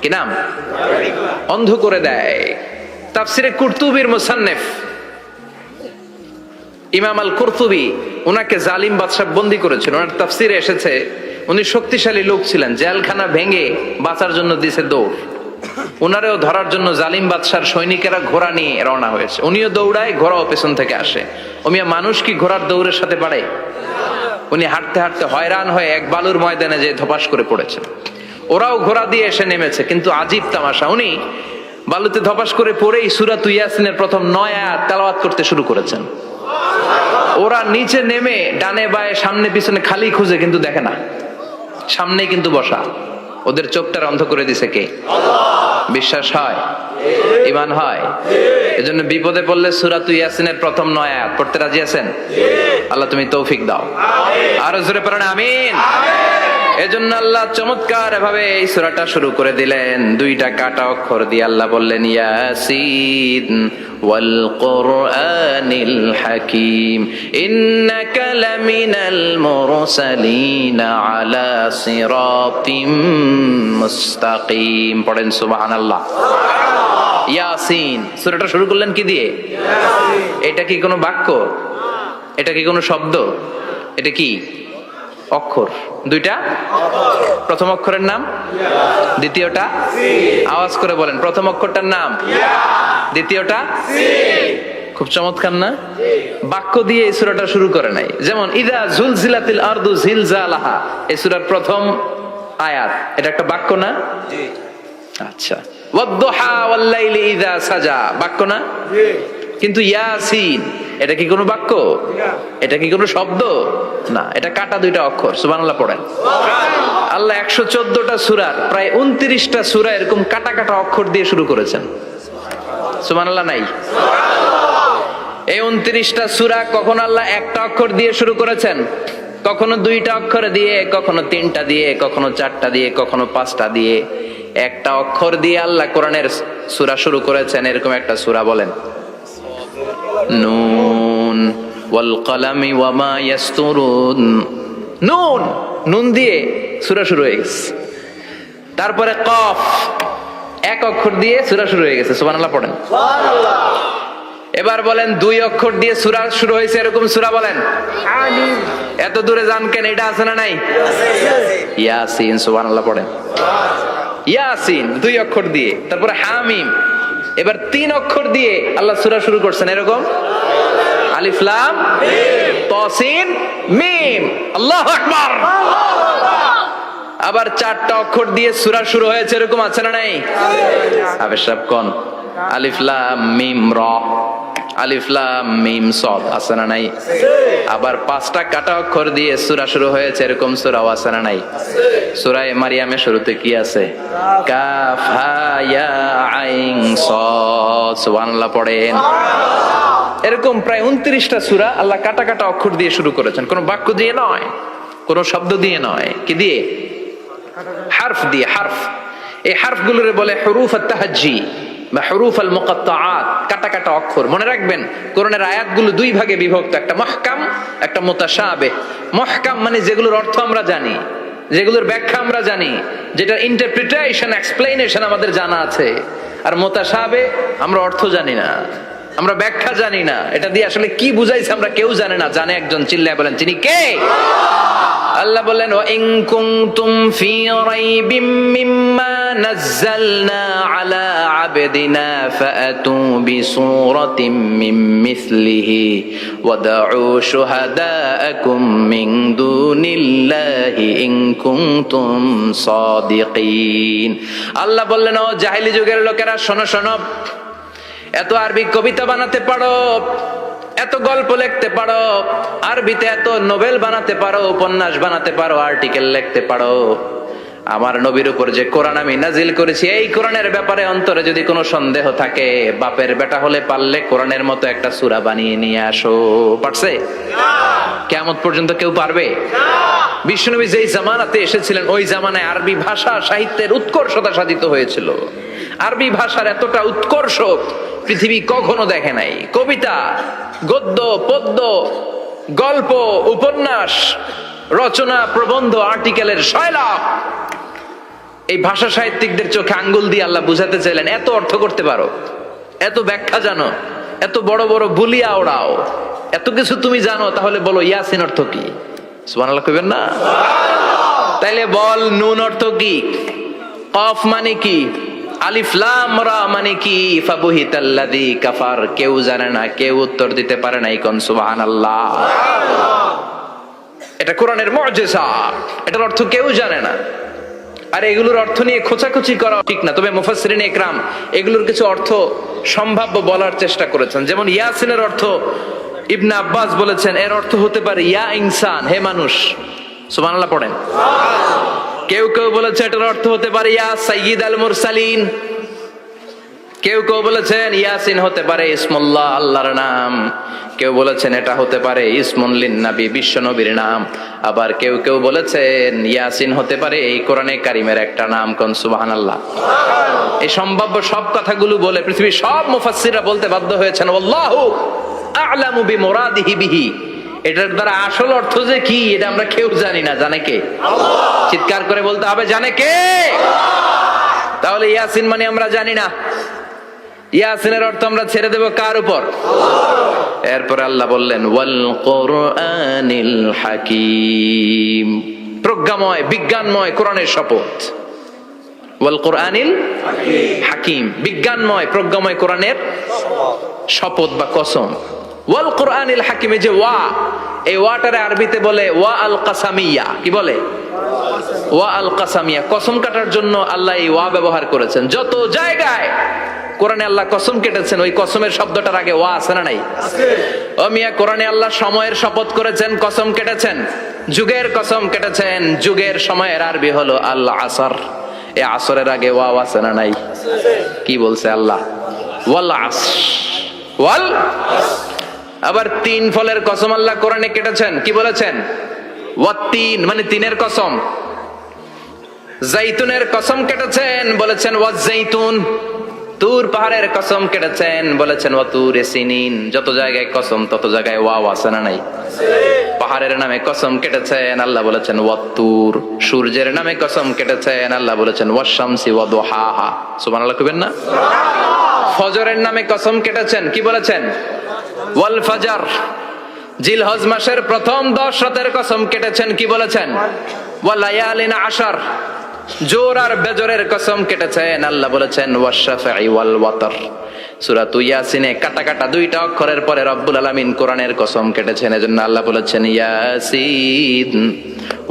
কি নাম? অন্ধ করে দেয়। তাফসিরে কুরতুবির মুসান্নিফ ইমাম আল কুরতুবি, উনাকে জালিম বাদশা বন্দী করেছিল। ওনার তাফসিরে এসেছে উনি শক্তিশালী লোক ছিলেন, জেলখানা ভেঙে বাঁচার জন্য দিছে দৌড়। উনারেও ধরার জন্য জালিম বাদশার সৈনিকেরা ঘোড়া নিয়ে রওনা হয়েছে, উনিও দৌড়ায়, ঘোড়াও পেছন থেকে আসে। ওমিয়া মানুষ কি ঘোড়ার দৌড়ের সাথে পারে? উনি হাঁটতে হাঁটতে হয়রান হয়ে এক বালুর ময়দানে যে ধপাস করে পড়েছেন। ওরাও ঘোড়া দিয়ে এসে নেমেছে, কিন্তু আজীব তামাশা, উনি বালুতে ধপাস করে পড়েই সূরাত ইয়াসিনের প্রথম 9 আয়াত তেলাওয়াত করতে শুরু করেছেন। ওরা নিচে নেমে ডানে বায়ে সামনে পিছনে খালি খুঁজে, কিন্তু দেখে না, সামনেই কিন্তু বসা। ওদের চোখটার অন্ধ করে দিছে কে? আল্লাহ। বিশ্বাস হয়? ঈমান হয়? এজন্য বিপদে পড়লে সূরাত ইয়াসিনের প্রথম 9 আয়াত পড়তে রাজি আছেন? আল্লাহ তুমি তৌফিক দাও। আরো জোরে পড়েন আমিন। এজন্য আল্লাহ চমৎকার ভাবে এই সূরাটা শুরু করে দিলেন। 2টা কাটা অক্ষর দিয়ে আল্লাহ বললেন ইয়াসিন ওয়াল কুরআনিল হাকীম ইন্নাকা লামিনাল মুরসালিন আলা সিরাতিম মুস্তাকিম। পড়েন সুবহানাল্লাহ। ইয়াসিন সূরাটা শুরু করলেন কি দিয়ে? ইয়াসিন। এটা কি কোনো বাক্য? এটা কি কোনো শব্দ? এটা কি অক্ষর? 2টা। প্রথম অক্ষরের নাম, দ্বিতীয়টা আওয়াজ করে বলেন, প্রথম অক্ষরটার নাম, দ্বিতীয়টা। খুব চমৎকার না? বাক্য দিয়ে এই সূরাটা শুরু করে নাই। যেমন ইযা জুলজিলাতিল আরদু জিলজালাহা, এই সূরার প্রথম আয়াত, এটা একটা বাক্য না? আচ্ছা। ওয়াদ-দুহা ওয়াল-লাইলি ইযা সাজা, বাক্য না? কিন্তু ইয়াসিন এটা কি কোনো বাক্য? এটা কি কোনো শব্দ? না, এটা কাটা 2টা অক্ষর। সুবহানাল্লাহ পড়েন। আল্লাহ 114টা সূরার প্রায় 29টা সূরা এরকম কাটা কাটা অক্ষর দিয়ে শুরু করেছেন। সুবহানাল্লাহ নাই? এই 29টা সূরা কখনো আল্লাহ একটা অক্ষর দিয়ে শুরু করেছেন, কখনো 2টা অক্ষর দিয়ে, কখনো 3টা দিয়ে, কখনো 4টা দিয়ে, কখনো 5টা দিয়ে। একটা অক্ষর দিয়ে আল্লাহ কোরআনের সূরা শুরু করেছেন, এরকম একটা সূরা বলেন। নুন ওয়াল কলামি ওয়া মা ইয়াসতুরুন। নুন, নুন দিয়ে সূরা শুরু হয়ে গেছে। তারপরে কফ, এক অক্ষর দিয়ে সূরা শুরু হয়ে গেছে। সুবহানাল্লাহ পড়েন। সুবহানাল্লাহ। এবার বলেন 2 অক্ষর দিয়ে সূরা শুরু হয়েছে এরকম সূরা বলেন। আমিন। এত দূরে যান কেন? এটা আছে না নাই? ইয়াসিন। সুবহানাল্লাহ পড়েন। ইয়াসিন 2 অক্ষর দিয়ে। তারপরে হামিম। এবার 3 অক্ষর দিয়ে আল্লাহ সূরা শুরু করছেন এরকম। আলিফ লাম মিম তা সিন মিম। আল্লাহু আকবার। আবার 4টা অক্ষর দিয়ে সূরা শুরু হয়েছে এরকম আছে না নাই? আবে সব কোন? আলিফ লাম মিম র, আলিফ লাম মিম সাদ আছে না নাই? আবার 5টা কাটা অক্ষর দিয়ে সূরা শুরু হয়েছে এরকম সূরাও আছে না নাই? সূরা মারিয়ামের শুরুতে কি আছে? কাফ হা ইয়া আইন সাদ। সুবহানাল্লাহ পড়েন। এরকম প্রায় 29টা সূরা আল্লাহ কাটা কাটা অক্ষর দিয়ে শুরু করেছেন, কোনো বাক্য দিয়ে নয়, কোনো শব্দ দিয়ে নয়। কি দিয়ে? হারফ দিয়ে। হারফ, এই হারফগুলোরে বলে হুরুফ আত-তাহাজ্জি বা হুরুফ আল মুকাত্তাআত, কাটা কাটা অক্ষর। মনে রাখবেন কোরআনের আয়াতগুলো 2 ভাগে বিভক্ত, একটা মুহকাম, একটা মুতাশাবিহ। মুহকাম মানে যেগুলোর অর্থ আমরা জানি, যেগুলোর ব্যাখ্যা আমরা জানি, যেটার ইন্টারপ্রিটেশন, এক্সপ্লেনেশন আমাদের জানা আছে। আর মুতাশাবিহ আমরা অর্থ জানি না। আমরা ব্যাখ্যা জানি না, এটা দিয়ে আসলে কি বুঝাইছে আমরা কেউ জানে না। জানে একজন, চিল্লায় বলেন তিনি কে? আল্লাহ বললেন ওয়া ইন কুনতুম ফি রাইবিম মিম্মা নাযালনা আলা আবদিনা ফাআতু বিসূরাতিন মিন মিসলিহি ওয়াদউ শুহাদাআকুম মিন দুনিল্লাহি ইন কুনতুম সাদিকিন। আল্লাহ বললেন ও জাহেলি যুগের লোকেরা, শোনো শোনো, এত আরবি কবিতা বানাতে পারো, এত গল্প লিখতে পারো, আরবিতে এত নোবেল বানাতে পারো, উপন্যাস বানাতে পারো, আর্টিকেল লিখতে পারো, আমার নবীর উপর যে কোরআন আমি নাজিল করেছি এই কোরআনের ব্যাপারে অন্তরে যদি কোনো সন্দেহ থাকে, বাপের বেটা হলে পারলে কোরআনের মতো একটা সূরা বানিয়ে নিয়ে আসো। পারছে? কিয়ামত পর্যন্ত কেউ পারবে? বিশ্বনবী যেই জামানাতে এসেছিলেন ওই জামানায় আরবি ভাষা সাহিত্যের উৎকর্ষতা সাধিত হয়েছিল। আরবি ভাষার এতটা উৎকর্ষ পৃথিবী কখনো দেখে নাই। কবিতা, গদ্য, পদ্য, গল্প, উপন্যাস, রচনা, প্রবন্ধ, আর্টিকেলের শৈলাপ। এই ভাষা সাহিত্যিকদের চোখে আঙ্গুল দিয়ে আল্লাহ বুঝাতে চাইলেন, এত অর্থ করতে পারো, এত ব্যাখ্যা জানো, এত বড় বড় বুলিয়া ওড়াও, এত কিছু তুমি জানো, তাহলে বলো ইয়াসিন অর্থ কি? সুবহানাল্লাহ কইবেন না? তাইলে বল নুন অর্থ কি, কফ মানে কি, আলিফ লাম রা মানে কি, ফাবুহিতাল্লাযী কাফার। কেউ জানে না, কেউ উত্তর দিতে পারে না। কোন সুবহানাল্লাহ। এটা কোরআনের মুজিজা, এটার অর্থ কেউ জানে না। আর এগুলোর অর্থ নিয়ে খোঁচাখুচি করা ঠিক না। তবে মুফাসসিরিন ইকরাম এগুলোর কিছু অর্থ সম্ভাব্য বলার চেষ্টা করেছেন। যেমন ইয়াসিনের অর্থ ইবনে আব্বাস বলেছেন এর অর্থ হতে পারে ইয়া ইনসান, হে মানুষ। সুবহানাল্লাহ পড়েন। কেউ কেউ বলেছে এটার অর্থ হতে পারে ইয়া সাইয়্যিদ আল মুরসালিন। কেউ কেউ বলেছেন ইয়াসিন হতে পারে ইসমুল্লাহ, আল্লাহর নাম। কেউ বলেছেন এটা হতে পারে ইসমুন লিন নবী, বিশ্ব নবীর নাম। আবার কেউ কেউ বলেছেন ইয়াসিন হতে পারে এই কোরআনে কারিমের একটা নাম। কোন সুবহানাল্লাহ। এই সম্ভাব্য সব কথাগুলো বলে পৃথিবীর সব মুফাসসিররা বলতে বাধ্য হয়েছেন আল্লাহু আ'লামু বিমুরাদিহি বিহি। এটার দ্বারা আসল অর্থ যে কি এটা আমরা কেউ জানি না। জানে কে? আল্লাহ। চিৎকার করে বলতে হবে, জানে কে? তাহলে ইয়াসিন মানে আমরা জানি না। ইয়াসিনের অর্থ আমরা ছেড়ে দেব কার উপর? আল্লাহ। এরপর আল্লাহ বললেন ওয়াল কুরআনিল হাকীম, প্রজ্ঞাময় বিজ্ঞানময় কোরআনের শপথ। ওয়াল কুরআনিল হাকীম, বিজ্ঞানময় প্রজ্ঞাময় কোরআনের শপথ বা কসম। ওয়াল কুরআনিল হাকীম, যে ওয়া, এই ওয়াটারে আরবিতে বলে ওয়া আল কাসামিয়া। কি বলে? ওয়া আল কাসামিয়া। কসম কাটার জন্য আল্লাহ এই ওয়া ব্যবহার করেছেন। যত জায়গায় কোরআনে আল্লাহ কসম কেটেছেন ওই কসমের শব্দটার আগে ওয়া আছে না নাই? আছে। ও মিয়া, কোরআনে আল্লাহ সময়ের শপথ করেছেন, কসম কেটেছেন, যুগের কসম কেটেছেন। যুগের সময়ের আরবি হলো আল আসর। এই আসরের আগে ওয়া আছে না নাই? কি বলছে আল্লাহ? ওয়াল আসর, ওয়াল। আবার তিন ফলের কসম আল্লাহ কোরআনে কেটেছেন। কি বলেছেন? ওয়াত্তিন, মানে তিনের কসম। জাইতুনের কসম কেটেছেন, বলেছেন ওয়াজ্জাইতুন। তুর পাহাড়ের কসম কেটেছেন, বলেছেন ওয়াতুর সিনিন। যত জায়গায় কসম তত জায়গায় ওয়াও আছে না নাই? পাহাড়ের নামে কসম কেটেছেন, আল্লাহ বলেছেন ওয়াতুর। সূর্যের নামে কসম কেটেছেন, আল্লাহ বলেছেন ওয়াশ-শামসি ওয়াদুহাহা। সুবহানাল্লাহ কইবেন না? ফজরের নামে কসম কেটেছেন। কি বলেছেন? ওয়াল ফাজর। জিলহজ মাসের প্রথম 10 রাতের কসম কেটেছেন। কি বলেছেন? ওয়া লায়ালিন আশর। জোর আর বেজরের কসম কেটেছেন, আল্লাহ বলেছেন ওয়াশ-শাফঈ ওয়াল ওয়াতর। সূরা ইয়াসিনে কাটা কাটা দুইটা অক্ষরের পরে রব্বুল আলামিন কোরআনের কসম কেটেছেন। এজন্য আল্লাহ বলেছেন ইয়াসিন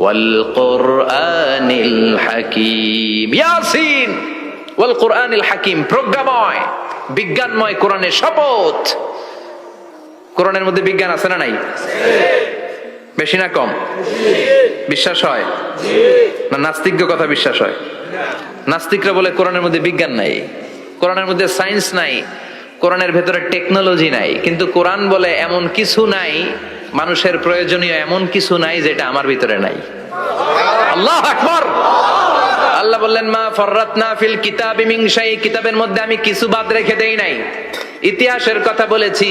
ওয়াল কুরআনিল হাকীম। ইয়াসিন ওয়াল কুরআনিল হাকীম, প্রজ্ঞাময় বিজ্ঞানময় কোরআনের শপথ। কোরআনের মধ্যে বিজ্ঞান আছে না নাই? বেশি না কম? বিশ্বাস হয় না? নাস্তিকদের কথা বিশ্বাস হয়? নাস্তিকরা বলে কোরআনের মধ্যে বিজ্ঞান নাই, কোরআনের মধ্যে সায়েন্স নাই, কোরআনের ভেতরে টেকনোলজি নাই। কিন্তু কোরআন বলে এমন কিছু নাই, মানুষের প্রয়োজনীয় এমন কিছু নাই যেটা আমার ভিতরে নাই। আল্লাহু আকবার। আল্লাহ বললেন মা ফাররাতনা ফিল কিতাবি মিন শাই, কিতাবের মধ্যে আমি কিছু বাদ রেখে দেই নাই। ইতিহাসের কথা বলেছি,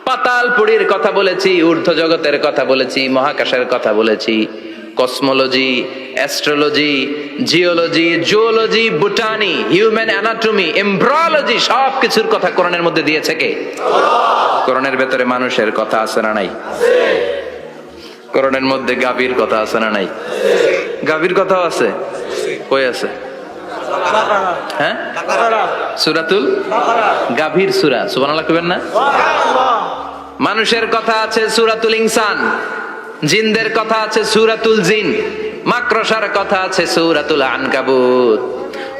পাতাল পুরীর কথা বলেছি, ঊর্ধ্ব জগতের কথা বলেছি, মহাকাশের কথা বলেছি, cosmology, astrology, geology, zoology, botany, human anatomy, embryology, সব কিছুর কথা কোরআনের মধ্যে দিয়েছে কে? কোরআনের ভেতরে মানুষের কথা আছে না নাই? কোরআনের মধ্যে গাভীর কথা আছে না নাই? গাভীর কথাও আছে। কই আছে? হ্যাঁ, সূরাতুল গাভীর সূরা। সুবহানাল্লাহ কইবেন না? মানুষের কথা আছে সূরাতুল ইনসান, জিনদের কথা আছে সূরাতুল জিন, মাকড়সার কথা আছে সূরাতুল আনকাবুত,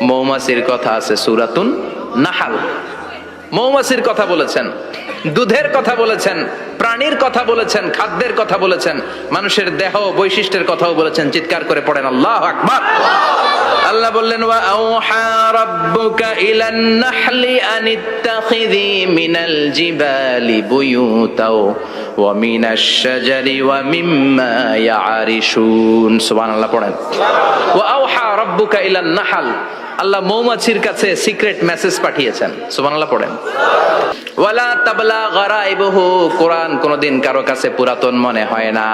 মৌমাছির কথা আছে সূরাতুন নাহাল। মৌমাছির কথা বলেছেন, দুধের কথা বলেছেন, প্রাণীর কথা বলেছেন, খাদ্যের কথা বলেছেন, মানুষের দেহ বৈশিষ্ট্যের কথাও বলেছেন। চিৎকার করে পড়েন আল্লাহু আকবার। আল্লাহ বললেন ওয়া আওহা রাব্বুকা ইলান নাহলি আনিত্তাখিযি মিনাল জিবালি বুয়ুতাও ওয়া মিনাশ শাজারি ওয়া মিম্মা ইয়ারিশুন। সুবহানাল্লাহ পড়েন। ওয়া আওহা রাব্বুকা ইলান নাহল, আল্লাহ মৌমাছির কাছে সিক্রেট মেসেজ পাঠিয়েছেন। সুবহানাল্লাহ পড়েন। ওয়ালা তাবলা গারাইবহু, কোরআন কোনদিন কারো কাছে পুরাতন মনে হয় না।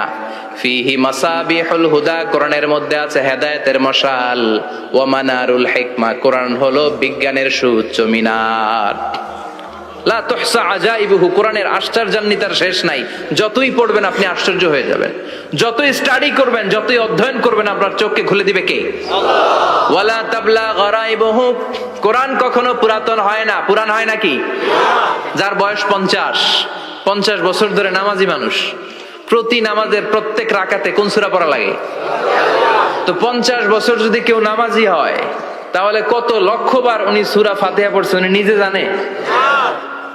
ফিহি মাসাবিহুল হুদা, কোরআনের মধ্যে আছে হেদায়েতের মশাল। ওয়া মানারুল হিকমা, কোরআন হলো বিজ্ঞানের সুউচ্চ মিনার। লা তুহসা আজাইবুহু, কোরআনের আশ্চর্যান্বিতার শেষ নাই। যতই পড়বেন আপনি আশ্চর্য হয়ে যাবেন, যতই স্টাডি করবেন, যতই অধ্যয়ন করবেন, আপনার চোখকে খুলে দিবে কে? আল্লাহ। ওয়ালা তাবলা গারাইবুহু, কোরআন কখনো পুরাতন হয় না। পুরান হয় নাকি? যার বয়স 50 বছর ধরে নামাজি মানুষ, প্রতি নামাজের প্রত্যেক রাকাতে কোন সূরা পড়া লাগে? তো 50 বছর যদি কেউ নামাজি হয়, তাহলে কত লক্ষবার উনি সূরা ফাতিহা পড়ছে উনি নিজে জানে?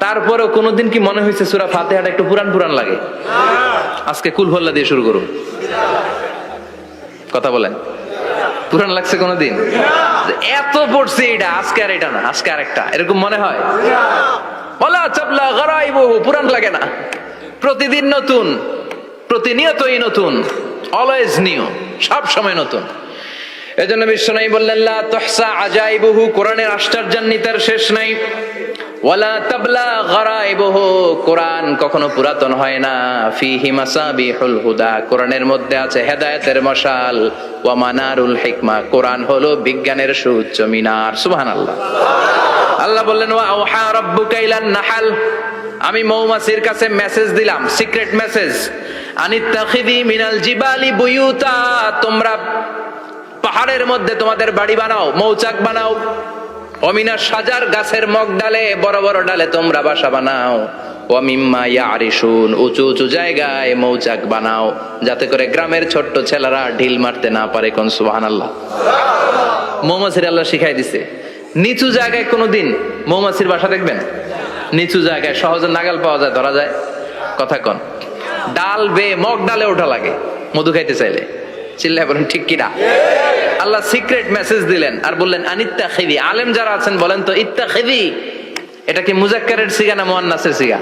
তারপরেও কোনদিন কি মনে হয়েছে সূরা ফাতিহাটা একটু পুরান পুরান লাগে? আজকে কুল হল্লা দিয়ে শুরু করুন, কথা বলেন। পুরান লাগছে কোনদিন? এত পড়ছে এটা, আজকে আর এটা না, আজকে আর একটা, এরকম মনে হয়? ওয়ালা তাবলা গারাইবুহু, পুরান লাগে না। প্রতিদিন নতুন, প্রতিনিয়তই নতুন, অলওয়েজ নিউ, সব সময় নতুন। এজন্য বিশ্বনবী বললেন লা তুহসা আজাইবুহু, কোরআনের আশ্চর্যান্বিতার শেষ নাই। ওয়ালা তাবলা গারাইবুহু, কোরআন কখনো পুরাতন হয় না। ফিহি মাসাবিহুল হুদা, কোরআনের মধ্যে আছে হেদায়েতের মশাল। ওয়া মানারুল হিকমা, কোরআন হলো বিজ্ঞানের সুউচ্চ মিনার। সুবহানাল্লাহ। আল্লাহ বললেন ওয়া আওহা রাব্বুকা ইলান নাহাল, আমি মৌমাছির কাছে মেসেজ দিলাম, সিক্রেট মেসেজ। আনিত্তাখিযি মিনাল জিবালি বুয়ুতা, তোমরা পাহাড়ের মধ্যে তোমাদের বাড়ি বানাও, মৌচাক বানাও। অমিনা সাজার, গাছের মগ ডালে, বড় বড় ডালে তোমরা বাসা বানাও। ওয়া মিম্মা ইয়ারিশুন, উঁচু উঁচু জায়গায় মৌচাক বানাও, যাতে করে গ্রামের ছোট্ট ছেলেরা ঢিল মারতে না পারে। কোন সুবহানাল্লাহ। মৌমাছির আল্লাহ শিখাই দিছে। নিচু জায়গায় কোনোদিন মৌমাছির বাসা দেখবেন? নিচু জায়গায় সহজে নাগাল পাওয়া যায়, ধরা যায়। কথা কন। ডাল বে মগ ডালে ওঠা লাগে মধু খাইতে চাইলে। চিল্লায় বলেন ঠিক কিনা? আল্লাহ সিক্রেট মেসেজ দিলেন আর বললেন আনিত্তাখিযি। আলেম যারা আছেন বলেন তো, ইত্তাখিযি এটা কি মুজাক্কারের সিগা না মুয়ান্নাসের সিগা?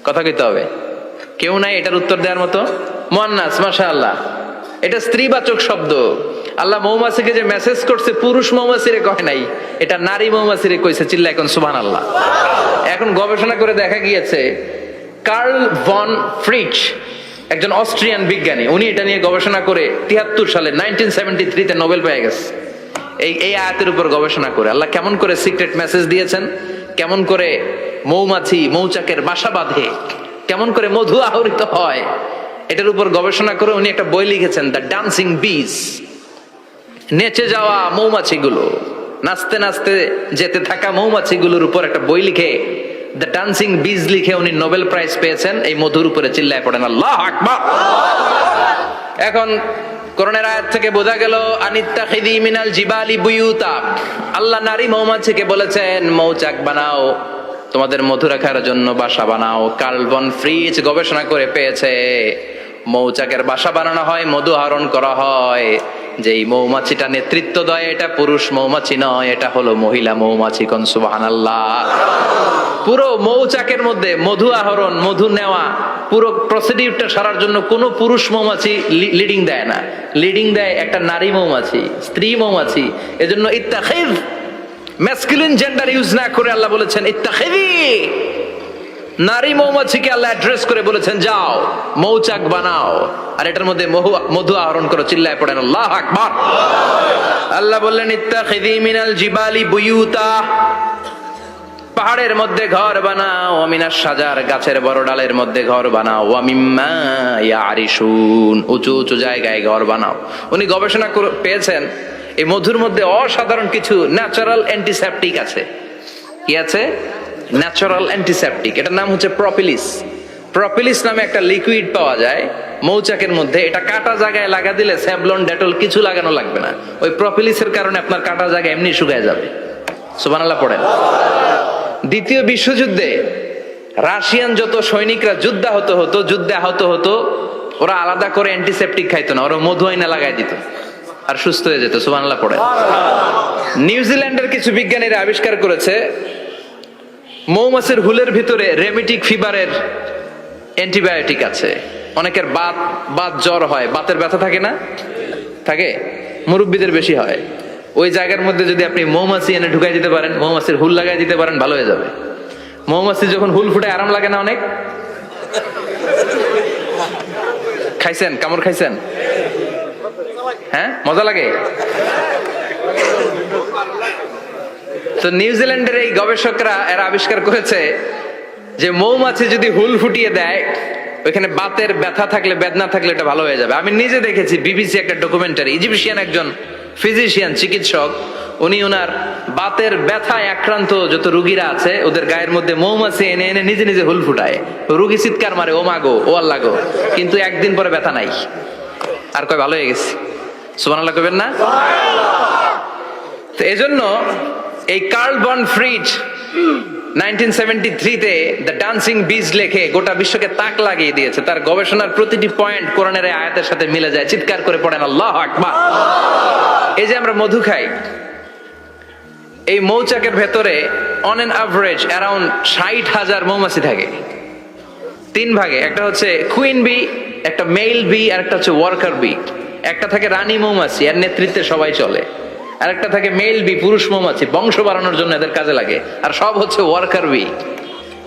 কথা কইতে হবে। কেউ নাই এটার উত্তর দেওয়ার মতো? মুয়ান্নাস, মাশাআল্লাহ। এটা স্ত্রীবাচক শব্দ। আল্লাহ মৌমাছিকে যে মেসেজ করছে পুরুষ মৌমাছিরে কয় নাই, এটা নারী মৌমাছিরে কইছে। চিল্লায় এখন সুবহানাল্লাহ। এখন গবেষণা করে দেখা গিয়েছে, কার্ল ভন ফ্রিচ, একজন অস্ট্রিয়ান বিজ্ঞানী, উনি এটা নিয়ে গবেষণা করে 73 সালে 1973 নোবেল পেয়ে গেছে। এই আয়াতের উপর গবেষণা করে আল্লাহ কেমন করে সিক্রেট মেসেজ দিয়েছেন, কেমন করে মৌমাছি মৌচাকের বাসা বাঁধে, কেমন করে মধু আহরিত হয়, এটার উপর গবেষণা করে উনি একটা বই লিখেছেন, দ্য ডান্সিং বিজ। নেচে যাওয়া মৌমাছিগুলো, নাচতে নাচতে যেতে থাকা মৌমাছিগুলোর উপর একটা বই লিখে, দ্য ডান্সিং বিজ লিখে উনি নোবেল প্রাইজ পেয়েছেন এই মধুর উপরে। চিল্লায় পড়েন আল্লাহু আকবার। এখন কোরআনের আয়াত থেকে বোঝা গেল আনিত্তাখিযি মিনাল জিবালি বুয়ুতা, আল্লাহ নারী মৌমাছিকে বলেছেন মৌচাক বানাও, তোমাদের মধু রাখার জন্য বাসা বানাও। কার্ল ভন ফ্রিচ গবেষণা করে পেয়েছে মৌচাকের বাসা বানানো হয়, মধু আহরণ করা হয়, যেই মৌমাছিটা নেতৃত্ব দেয় এটা পুরুষ মৌমাছি নয়, এটা হলো মহিলা মৌমাছি। কোন সুবহানাল্লাহ। পুরো মৌচাকের মধ্যে মধু আহরণ, মধু নেওয়া, পুরো প্রসিডিউরটা সারার জন্য কোনো পুরুষ মৌমাছি লিডিং দেয় না, লিডিং দেয় একটা নারী মৌমাছি, স্ত্রী মৌমাছি। এজন্য ইত্তাখিয, ম্যাসকুলিন জেন্ডার ইউজ না করে আল্লাহ বলেছেন ইত্তাখিযি। নারী মৌমাছিকে আল্লাহ অ্যাড্রেস করে বলেছেন যাও মৌচাক বানাও আর এটার মধ্যে মধু আহরণ করো, চিল্লায় পড়েন আল্লাহু আকবার। আল্লাহ বললেন ইত্তাখিযী মিনাল জিবালি বুয়ুতা, পাহাড়ের মধ্যে ঘর বানাও, মিনাশ শাজার গাছের বড় ডালের মধ্যে ঘর বানাও, ওয়া মিম্মা ইয়ারিশুন উঁচু উঁচু জায়গায় ঘর বানাও। উনি গবেষণা পেয়েছেন এই মধুর মধ্যে অসাধারণ কিছু ন্যাচারাল অ্যান্টিসেপটিক আছে। কি আছে? Natural antiseptic. এটার নাম হচ্ছে প্রপিলিস। প্রপিলিস নামে একটা লিকুইড পাওয়া যায় মৌচাকের মধ্যে। এটা কাটা জায়গায় লাগা দিলে স্যাভলন ডেটল কিছু লাগানো লাগবে না। ওই প্রপিলিসের কারণে আপনার কাটা জায়গা এমনি শুকায় যাবে। সুবহানাল্লাহ পড়েন। দ্বিতীয় বিশ্বযুদ্ধে রাশিয়ান যত সৈনিকরা যুদ্ধে আহত হতো ওরা আলাদা করে অ্যান্টিসেপটিক খাইতো না, ওরা মধু আইনা লাগাই দিত আর সুস্থ হয়ে যেত। সুবহানাল্লাহ পড়েন। নিউজিল্যান্ডের কিছু বিজ্ঞানীরা আবিষ্কার করেছে মৌমাছির হুলের ভিতরে রেমিটিক ফিভারের অ্যান্টিবায়োটিক আছে। অনেকের বাত জ্বর হয়, বাতের ব্যথা থাকে না? থাকে, মুরব্বীদের বেশি হয়। ওই জায়গার মধ্যে যদি আপনি মৌমাছি এনে ঢুকাই দিতে পারেন, মৌমাছির হুল লাগাই দিতে পারেন, ভালো হয়ে যাবে। মৌমাছি যখন হুল ফুটে আরাম লাগে না অনেক? খাইছেন? কামড় খাইছেন? হ্যাঁ, মজা লাগে। তো নিউজিল্যান্ডের এই গবেষকরা এরা আবিষ্কার করেছে যে মৌমাছি যদি হুল ফুটিয়ে দেয় ওইখানে বাতের ব্যথা থাকলে বেদনা থাকলে এটা ভালো হয়ে যাবে। আমি নিজে দেখেছি, বিবিসি একটা ডকুমেন্টারি, ইজিপশিয়ান একজন ফিজিশিয়ান চিকিৎসক, উনি ওনার বাতের ব্যথায় আক্রান্ত যত রুগীরা আছে ওদের গায়ের মধ্যে মৌমাছি এনে এনে নিজে নিজে হুল ফুটায়। রুগী চিৎকার মারে ও মাগো ও আল্লাহ গো, কিন্তু একদিন পরে ব্যথা নাই আর কয় ভালো হয়ে গেছে। সুবহানাল্লাহ কইবেন না? তো এজন্য এই কার্ল বন ফ্রিজ 1973-তে দ্য ডান্সিং বিজ লেখে গোটা বিশ্বকে তাক লাগিয়ে দিয়েছে। তার গবেষণার প্রতিটি পয়েন্ট কোরআনের আয়াতের সাথে মিলে যায়। চিৎকার করে পড়েন আল্লাহু আকবার। এই যে আমরা মধু খাই, এই মৌচাকের ভেতরে অন এন অ্যাভারেজ অ্যারাউন্ড 60,000 মৌমাছি থাকে। তিন ভাগে, একটা হচ্ছে কুইন বি, একটা মেল বি, আর একটা হচ্ছে ওয়ার্কার বি। একটা থাকে রানী মৌমাছি, এর নেতৃত্বে সবাই চলে। আর একটা থাকে মেল বি, পুরুষ মৌমাছি, বংশ বাড়ানোর জন্য এদের কাজে লাগে। আর সব হচ্ছে ওয়ার্কার বি,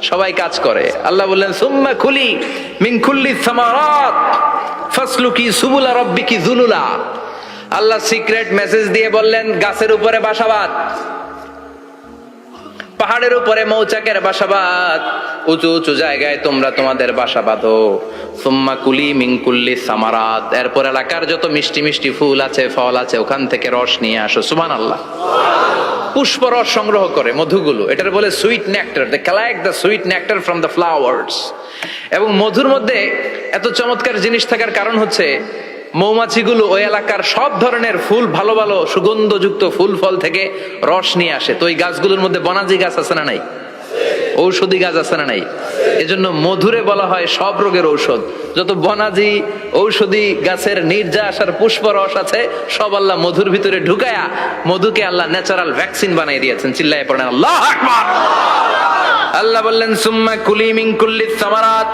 সবাই কাজ করে। আল্লাহ বললেন সুম্মা কুলি মিন কুল্লি সামারাত ফাসলুকি সুবুলা রাব্বিকি যুলুলা। আল্লাহ সিক্রেট মেসেজ দিয়ে বললেন গাছের উপরে বাসাবাদ, পাহাড়ের উপরে মৌচাকের বাসাবাদ, উঁচু উঁচু জায়গায় তোমরা তোমাদের বাসা বাঁধো। সুম্মা কুলি মিন কুল্লি সামারাত, এরপর এলাকার যত মিষ্টি মিষ্টি ফুল আছে ফল আছে ওখান থেকে রস নিয়ে আসো। সুবহানাল্লাহ। পুষ্প রস সংগ্রহ করে মধুগুলো, এটার বলে sweet nectar. They collect the sweet nectar from the flowers. এবং মধুর মধ্যে এত চমৎকার জিনিস থাকার কারণ হচ্ছে মৌমাছিগুলো ওই এলাকার সব ধরনের ফুল, ভালো ভালো সুগন্ধযুক্ত ফুল ফল থেকে রস নিয়ে আসে। তো ওই গাছগুলোর মধ্যে বনাজি গাছ আছে না নাই? ঔষধি গাছ আছে না নাই? এজন্য মধুরে বলা হয় সব রোগের ঔষধ। যত বনাজি ঔষধি গাছের নির্যাস আর পুষ্প রস আছে সব আল্লাহ মধুর ভিতরে ঢুকায়া মধুকে আল্লাহ ন্যাচারাল ভ্যাকসিন বানিয়ে দিয়েছেন। চিল্লায়ে পড়েন আল্লাহু আকবার। আল্লাহ বললেন সুম্মা কুলি মিন কুল্লি সামারাত,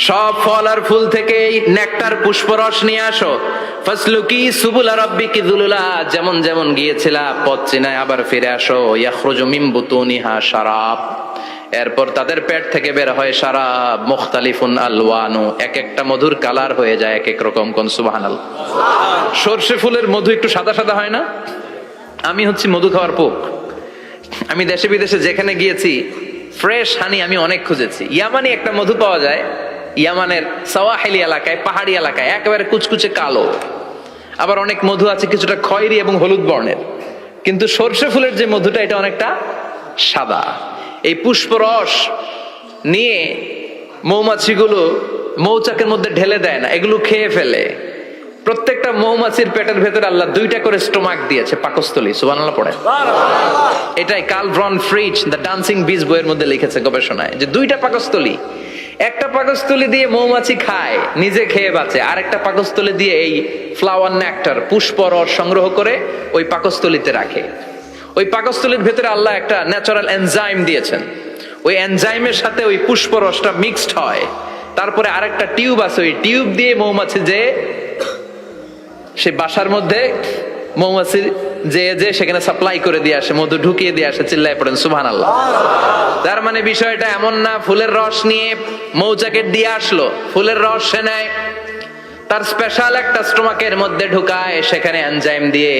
সব ফল আর ফুল থেকে নেকটার পুষ্পরস নিয়ে আসো। ফাসলুকি সুবুলা রাব্বিকি যুলুলা, যেমন যেমন গিয়েছিলা পথ চিনায় আবার ফিরে আসো। ইয়াখরুজু মিন বুতুনিহা শারাব, এরপর তাদের পেট থেকে বের হয় শারাব। মুখতালিফুন আলওয়ানু, এক একটা মধুর কালার হয়ে যায় এক এক রকম। কোন সুবহানাল্লাহ। সরষে ফুলের মধু একটু সাদা সাদা হয় না? আমি হচ্ছি মধু খাওয়ার পোক। আমি দেশে বিদেশে যেখানে গিয়েছি ফ্রেশ হানি আমি অনেক খুঁজেছি। ইয়ামানি একটা মধু পাওয়া যায়, ইয়ামানের সাওয়াহিলি এলাকায়, পাহাড়ি এলাকায়, একেবারে কুচকুচে কালো। আবার অনেক মধু আছে কিছুটা খয়েরি এবং হলুদ বর্ণের। কিন্তু সরষে ফুলের যে মধুটা এটা অনেকটা সাদা। এই পুষ্পরস নিয়ে মৌমাছিগুলো মৌচাকের মধ্যে ঢেলে দেয় না, এগুলো খেয়ে ফেলে। প্রত্যেকটা মৌমাছির পেটের ভেতরে আল্লাহ 2টা করে স্টোমাক দিয়েছে, পাকস্থলী। সুবহানাল্লাহ পড়ে। এটাই Karl von Frisch the dancing bees বইয়ের মধ্যে লিখেছে গবেষণায়, যে 2টা পাকস্থলী। একটা পাকস্থলী দিয়ে মৌমাছি খায়, নিজে খেয়ে বাঁচে। আর একটা পাকস্থলী দিয়ে এই ফ্লাওয়ার নেক্টার, পুষ্প রস সংগ্রহ করে ওই পাকস্থলীতে রাখে। ওই পাকস্থলীর ভেতরে আল্লাহ একটা ন্যাচারাল এনজাইম দিয়েছেন। ওই এনজাইমের সাথে ওই পুষ্প রসটা মিক্সড হয়। তারপরে আরেকটা টিউব আছে, ওই টিউব দিয়ে মৌমাছি যে সে বাসার মধ্যে মৌমাছির যে যে সেখানে সাপ্লাই করে দিয়ে আসে, মধু ঢুকিয়ে দিয়ে আসে, চিল্লায় পড়েন সুবহানাল্লাহ। তার মানে বিষয়টা এমন না ফুলের রস নিয়ে মৌচাকের দিয়ে আসলো, ফুলের রস সে নেয়, তার স্পেশাল একটা স্টোমাকের মধ্যে ঢুকায়, সেখানে এনজাইম দিয়ে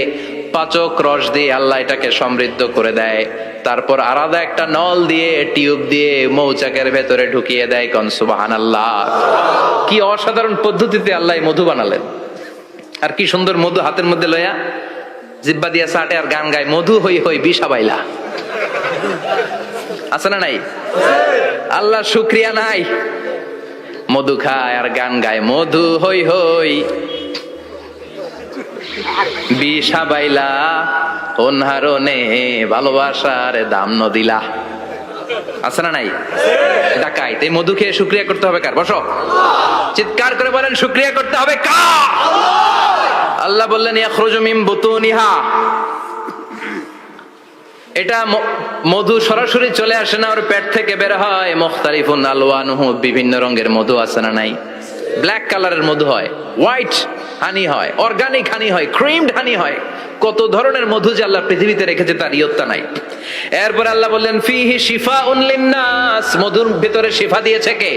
পাচক রস দিয়ে আল্লাহ এটাকে সমৃদ্ধ করে দেয়, তারপর আলাদা একটা নল দিয়ে টিউব দিয়ে মৌচাকের ভেতরে ঢুকিয়ে দেয়। কোন সুবহানাল্লাহ। কি অসাধারণ পদ্ধতিতে আল্লাহ মধু বানালেন, আর কি সুন্দর মধু হাতের মধ্যে লয়া জিব্বা দিয়া চাটে আর গান গায়, মধু হই হই বিষা বাইলা। আছে না নাই? আল্লাহ শুকরিয়া নাই? মধু খায় আর গান গায়, মধু হই হই বিষা বাইলা, অনহারণে ভালোবাসার দাম নদিলা। আছে না নাই? ডাকাই তাই মধু খেয়ে শুকরিয়া করতে হবে কার? বসো, চিৎকার করে বলেন শুকরিয়া করতে হবে কার? আল্লাহ বললেন ইয়াখরুজু মিন বুতুনিহা, এটা মধু সরাসরি চলে আসে না, ওর পেট থেকে বের হয়। মুখতালিফুন আলওয়ানুহু, বিভিন্ন রঙের মধু। আছে না নাই? ব্ল্যাক কালারের মধু হয়, হোয়াইট হানি হয়, অর্গানিক হানি হয়, ক্রিমড হানি হয়, কত ধরনের মধু যে আল্লাহ পৃথিবীতে রেখেছে তার ইয়ত্তা নাই। এরপর আল্লাহ বললেন ফিহি শিফাউন লিন্নাস, মধুর ভিতরে শিফা দিয়েছে কে?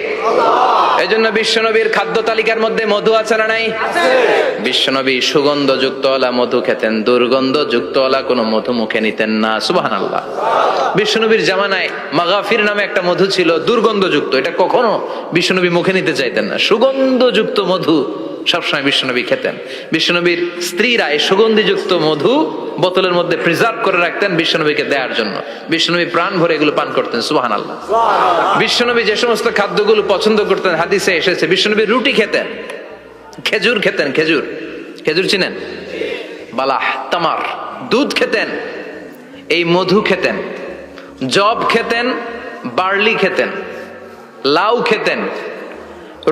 এজন্য বিশ্বনবীর খাদ্য তালিকার মধ্যে মধু আছে না নাই? বিশ্বনবী সুগন্ধযুক্ত ওলা মধু খেতেন, দুর্গন্ধযুক্ত ওলা কোনো মধু মুখে নিতেন না। সুবহানাল্লাহ। বিশ্বনবীর জামানায় মাগাফির নামে একটা মধু ছিল, দুর্গন্ধযুক্ত, এটা কখনো বিশ্বনবী মুখে নিতে চাইতেন না। সুগন্ধযুক্ত মধু সবসময় বিশ্বনবী খেতেন। বিশ্বনবীর স্ত্রীরা এই সুগন্ধিযুক্ত মধু বোতলের মধ্যে প্রিজার্ভ করে রাখতেন বিশ্বনবীকে দেওয়ার জন্য। বিশ্বনবী প্রাণ ভরে এগুলো পান করতেন। সুবহানাল্লাহ। বিশ্বনবী যে সমস্ত খাদ্যগুলো পছন্দ করতেন হাদিসে এসেছে, বিশ্বনবী রুটি খেতেন, খেজুর খেতেন, খেজুর, খেজুর চিনেন? বালাহ, তামার, দুধ খেতেন, এই মধু খেতেন, জব খেতেন, বার্লি খেতেন, লাউ খেতেন,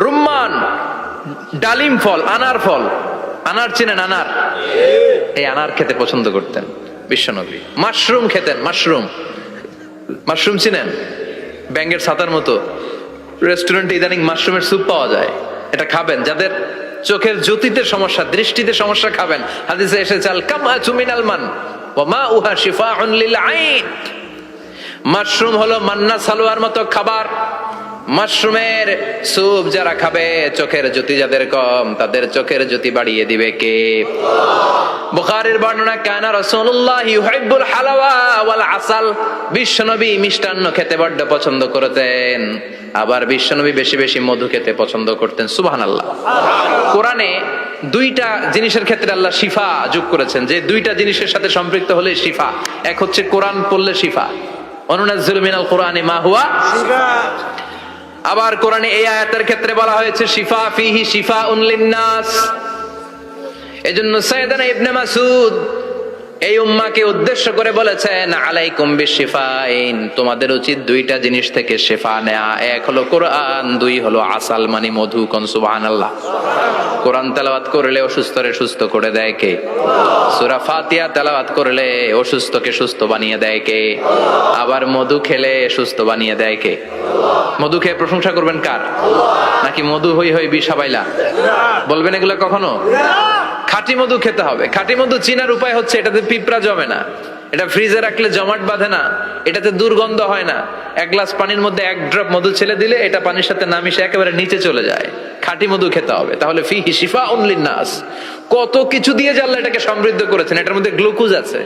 রুম্মান, ডালিম ফল, আনার ফল, আনার চিনেন? আনার, এই আনার খেতে পছন্দ করতেন বিশ্বনবী। মাশরুম খেতেন, মাশরুম, মাশরুম চিনেন? ব্যাঙের ছাতার মতো। রেস্টুরেন্টে ইদানিং মাশরুমের স্যুপ পাওয়া যায়, এটা খাবেন। যাদের চোখের জ্যোতিতে সমস্যা, দৃষ্টিতে সমস্যা, খাবেন। হাদিসে এসেছে আল কামআতু মিনাল মান ওয়া মাউহা শিফাউন লিল আইন। মাশরুম হলো মান্না সালোয়ার মতো খাবার। মাশরুমের স্যুপ যারা খাবে, চোখের জ্যোতি যাদের কম, তাদের চোখের জ্যোতি বাড়িয়ে দিবে কে? বুখারীর বর্ণনা, কানা রাসূলুল্লাহ ইউহিব্বুল হালাওয়া ওয়াল আসাল, বিশ্বনবী মিষ্টান্ন খেতে বড্ড পছন্দ করতেন, আবার বিশ্বনবী বেশি বেশি মধু খেতে পছন্দ করতেন। সুবহানাল্লাহ। কোরআনে দুইটা জিনিসের ক্ষেত্রে আল্লাহ শিফা যোগ করেছেন, যে দুইটা জিনিসের সাথে সম্পৃক্ত হলে শিফা। এক হচ্ছে কোরআন পড়লে শিফা, অনুনাজ্জিলু মিনাল কুরআনি মা হুয়া শিফা। আবার কোরআনে এই আয়াতের ক্ষেত্রে বলা হয়েছে শিফা ফিহি শিফাউন লিন্নাস। এজন্য সাইয়েদানা ইবনে মাসউদ এই উম্মাহকে উদ্দেশ্য করে বলেছেন আলাইকুম বিশিফাইন, তোমাদের উচিত দুইটা জিনিস থেকে শিফা নেয়া। এক হলো কোরআন, দুই হলো আসাল মানে মধু। কোন সুবহানাল্লাহ। কোরআন তেলাওয়াত করলে অসুস্থরে সুস্থ করে দেয় কে? সূরা ফাতিহা তেলাওয়াত করলে অসুস্থকে সুস্থ বানিয়ে দেয় কে? আবার মধু খেলে সুস্থ বানিয়ে দেয় কে? মধু খেয়ে প্রশংসা করবেন কার? নাকি মধু হই হই বিষা বাইলা বলবেন এগুলো কখনো? খাঁটি মধু খেতে হবে। খাঁটি মধু চিনার উপায় হচ্ছে এটাতে পিঁপড়া জমে না, এটা ফ্রিজে রাখলে জমাট বাঁধে না, এটাতে দুর্গন্ধ হয় না। এক গ্লাস পানির মধ্যে এক ড্রপ মধু ছেলে দিলে এটা পানির সাথে না মিশে একেবারে নিচে চলে যায়। খাঁটি মধু খেতে হবে। তাহলে ফিহি শিফাউন লিন্নাস, কত কিছু দিয়ে যে আল্লাহ এটাকে সমৃদ্ধ করেছেন। এটার মধ্যে গ্লুকোজ আছে,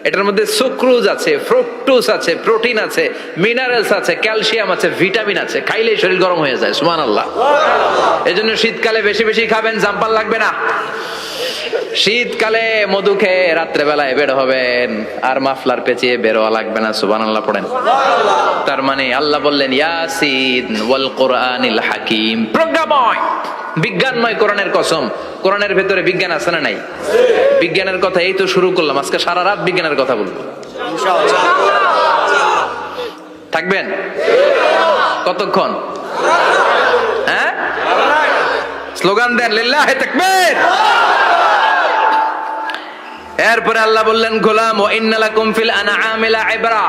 এটার মধ্যে সুক্রোজ আছে, ফ্রুক্টোজ আছে, প্রোটিন আছে, মিনারেলস আছে, ক্যালসিয়াম আছে, ভিটামিন আছে। খাইলেই শরীর গরম হয়ে যায়। সুবহানাল্লাহ। এজন্য শীতকালে বেশি বেশি খাবেন, জাম্পাল লাগবে না। শীতকালে মধু খেয়ে রাত্রে বেলায় বের হবেন, আর মাফলার পেঁচিয়ে বেরোয়া লাগবে না। সুবহানাল্লাহ পড়েন। তার মানে আল্লাহ বললেন ইয়াসিন ওয়াল কোরআনিল হাকিম, প্রজ্ঞাময়, বিজ্ঞানময় কোরআনের কসম। কোরআনের ভেতরে বিজ্ঞান আছে না নাই? বিজ্ঞানের কথা এই তো শুরু করলাম, আজকে সারা রাত বিজ্ঞানের কথা বলবো ইনশাআল্লাহ। থাকবেন কতক্ষণ? হ্যাঁ, স্লোগান দেন লিল্লাহি তাকবীর। এরপরে আল্লাহ বললেন গোলাম ওয়া ইন্না লাকুম ফিল আনআমি লাইবরা,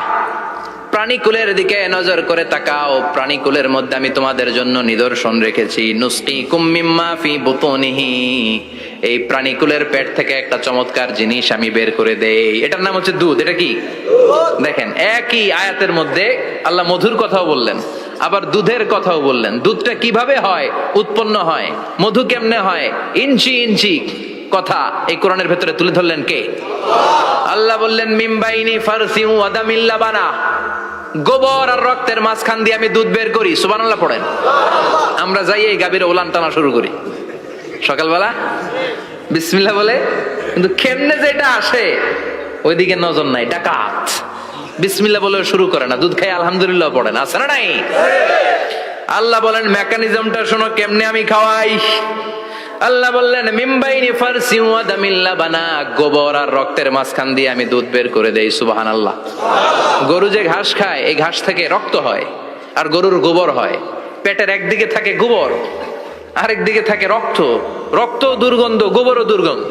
প্রাণীকুলের দিকে নজর করে তাকাও। প্রাণীকুলের মধ্যে আমি তোমাদের জন্য নিদর্শন রেখেছি। নুসকিকুম মিম্মা ফি বুতুনিহি, এই প্রাণীকুলের পেট থেকে একটা চমৎকার জিনিস আমি বের করে দেই, এটার নাম হচ্ছে দুধ। এটা কি? দেখেন, একই আয়াতের মধ্যে আল্লাহ মধুর কথাও বললেন, আবার দুধের কথাও বললেন। দুধটা কিভাবে হয়, উৎপন্ন হয়, মধু কেমনে হয়, ইঞ্চি ইঞ্চি কথা এই কোরআনের ভেতরে তুলে ধরলেন কে? আল্লাহ বললেন মিমবাইনি ফারসিউ আদামিল লাবানা, গোবর আর রক্তের মাঝখান দিয়ে আমি দুধ বের করি। সুবহানাল্লাহ পড়েন। আমরা যাই এই গাভীর ওলান টানা শুরু করি সকালবেলা বিসমিল্লাহ বলে, কিন্তু কেমনে যে এটা আসে ওইদিকে নজর নাই। ডাকাত বিসমিল্লাহ বলে শুরু করে না, দুধ খাই আলহামদুলিল্লাহ পড়ে না, আছে না নাই? আল্লাহ বলেন মেকানিজমটা শোনো কেমনে আমি খাওয়াই। আল্লাহ বললেন মিমবাইনি ফারসি ওয়া দামিল লাবানা, গোবর আর রক্তের মাঝখান দিয়ে আমি দুধ বের করে দেই। সুবহানাল্লাহ। গরু যে ঘাস খায়, এই ঘাস থেকে রক্ত হয় আর গরুর গোবর হয়। পেটের একদিকে থাকে গোবর, আরেক দিকে থাকে রক্ত। রক্ত দুর্গন্ধ, গোবরও দুর্গন্ধ।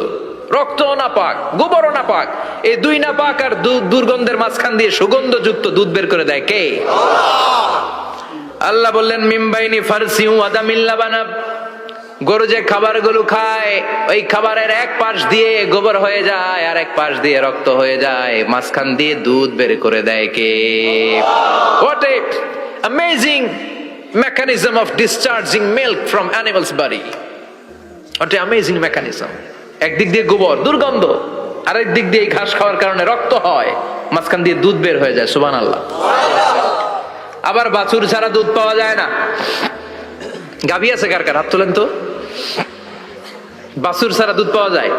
রক্ত নাপাক, গোবরও নাপাক, এই দুই নাপাক আর দুর্গন্ধের মাঝখান দিয়ে সুগন্ধযুক্ত দুধ বের করে দেয় কে? আল্লাহ বললেন মিমবাইনি ফারসি ওয়া দামিল লাবানা, গরু যে খাবারগুলো খায় ওই খাবারের এক পাশ দিয়ে গোবর হয়ে যায় আর এক পাশ দিয়ে রক্ত হয়ে যায়, মাঝখান দিয়ে দুধ বের করে দেয় কে? What a amazing mechanism of discharging milk from animal's body. What a amazing mechanism. একদিক দিয়ে গোবর দুর্গন্ধ, আরেক দিক দিয়ে ঘাস খাওয়ার কারণে রক্ত হয়, মাঝখান দিয়ে দুধ বের হয়ে যায়। সুবহানাল্লাহ। আবার বাছুর ছাড়া দুধ পাওয়া যায় না। গাভী আছে কার কার? হাত তোলেন তো। বাছুর ছাড়া দুধ পাওয়া যায়?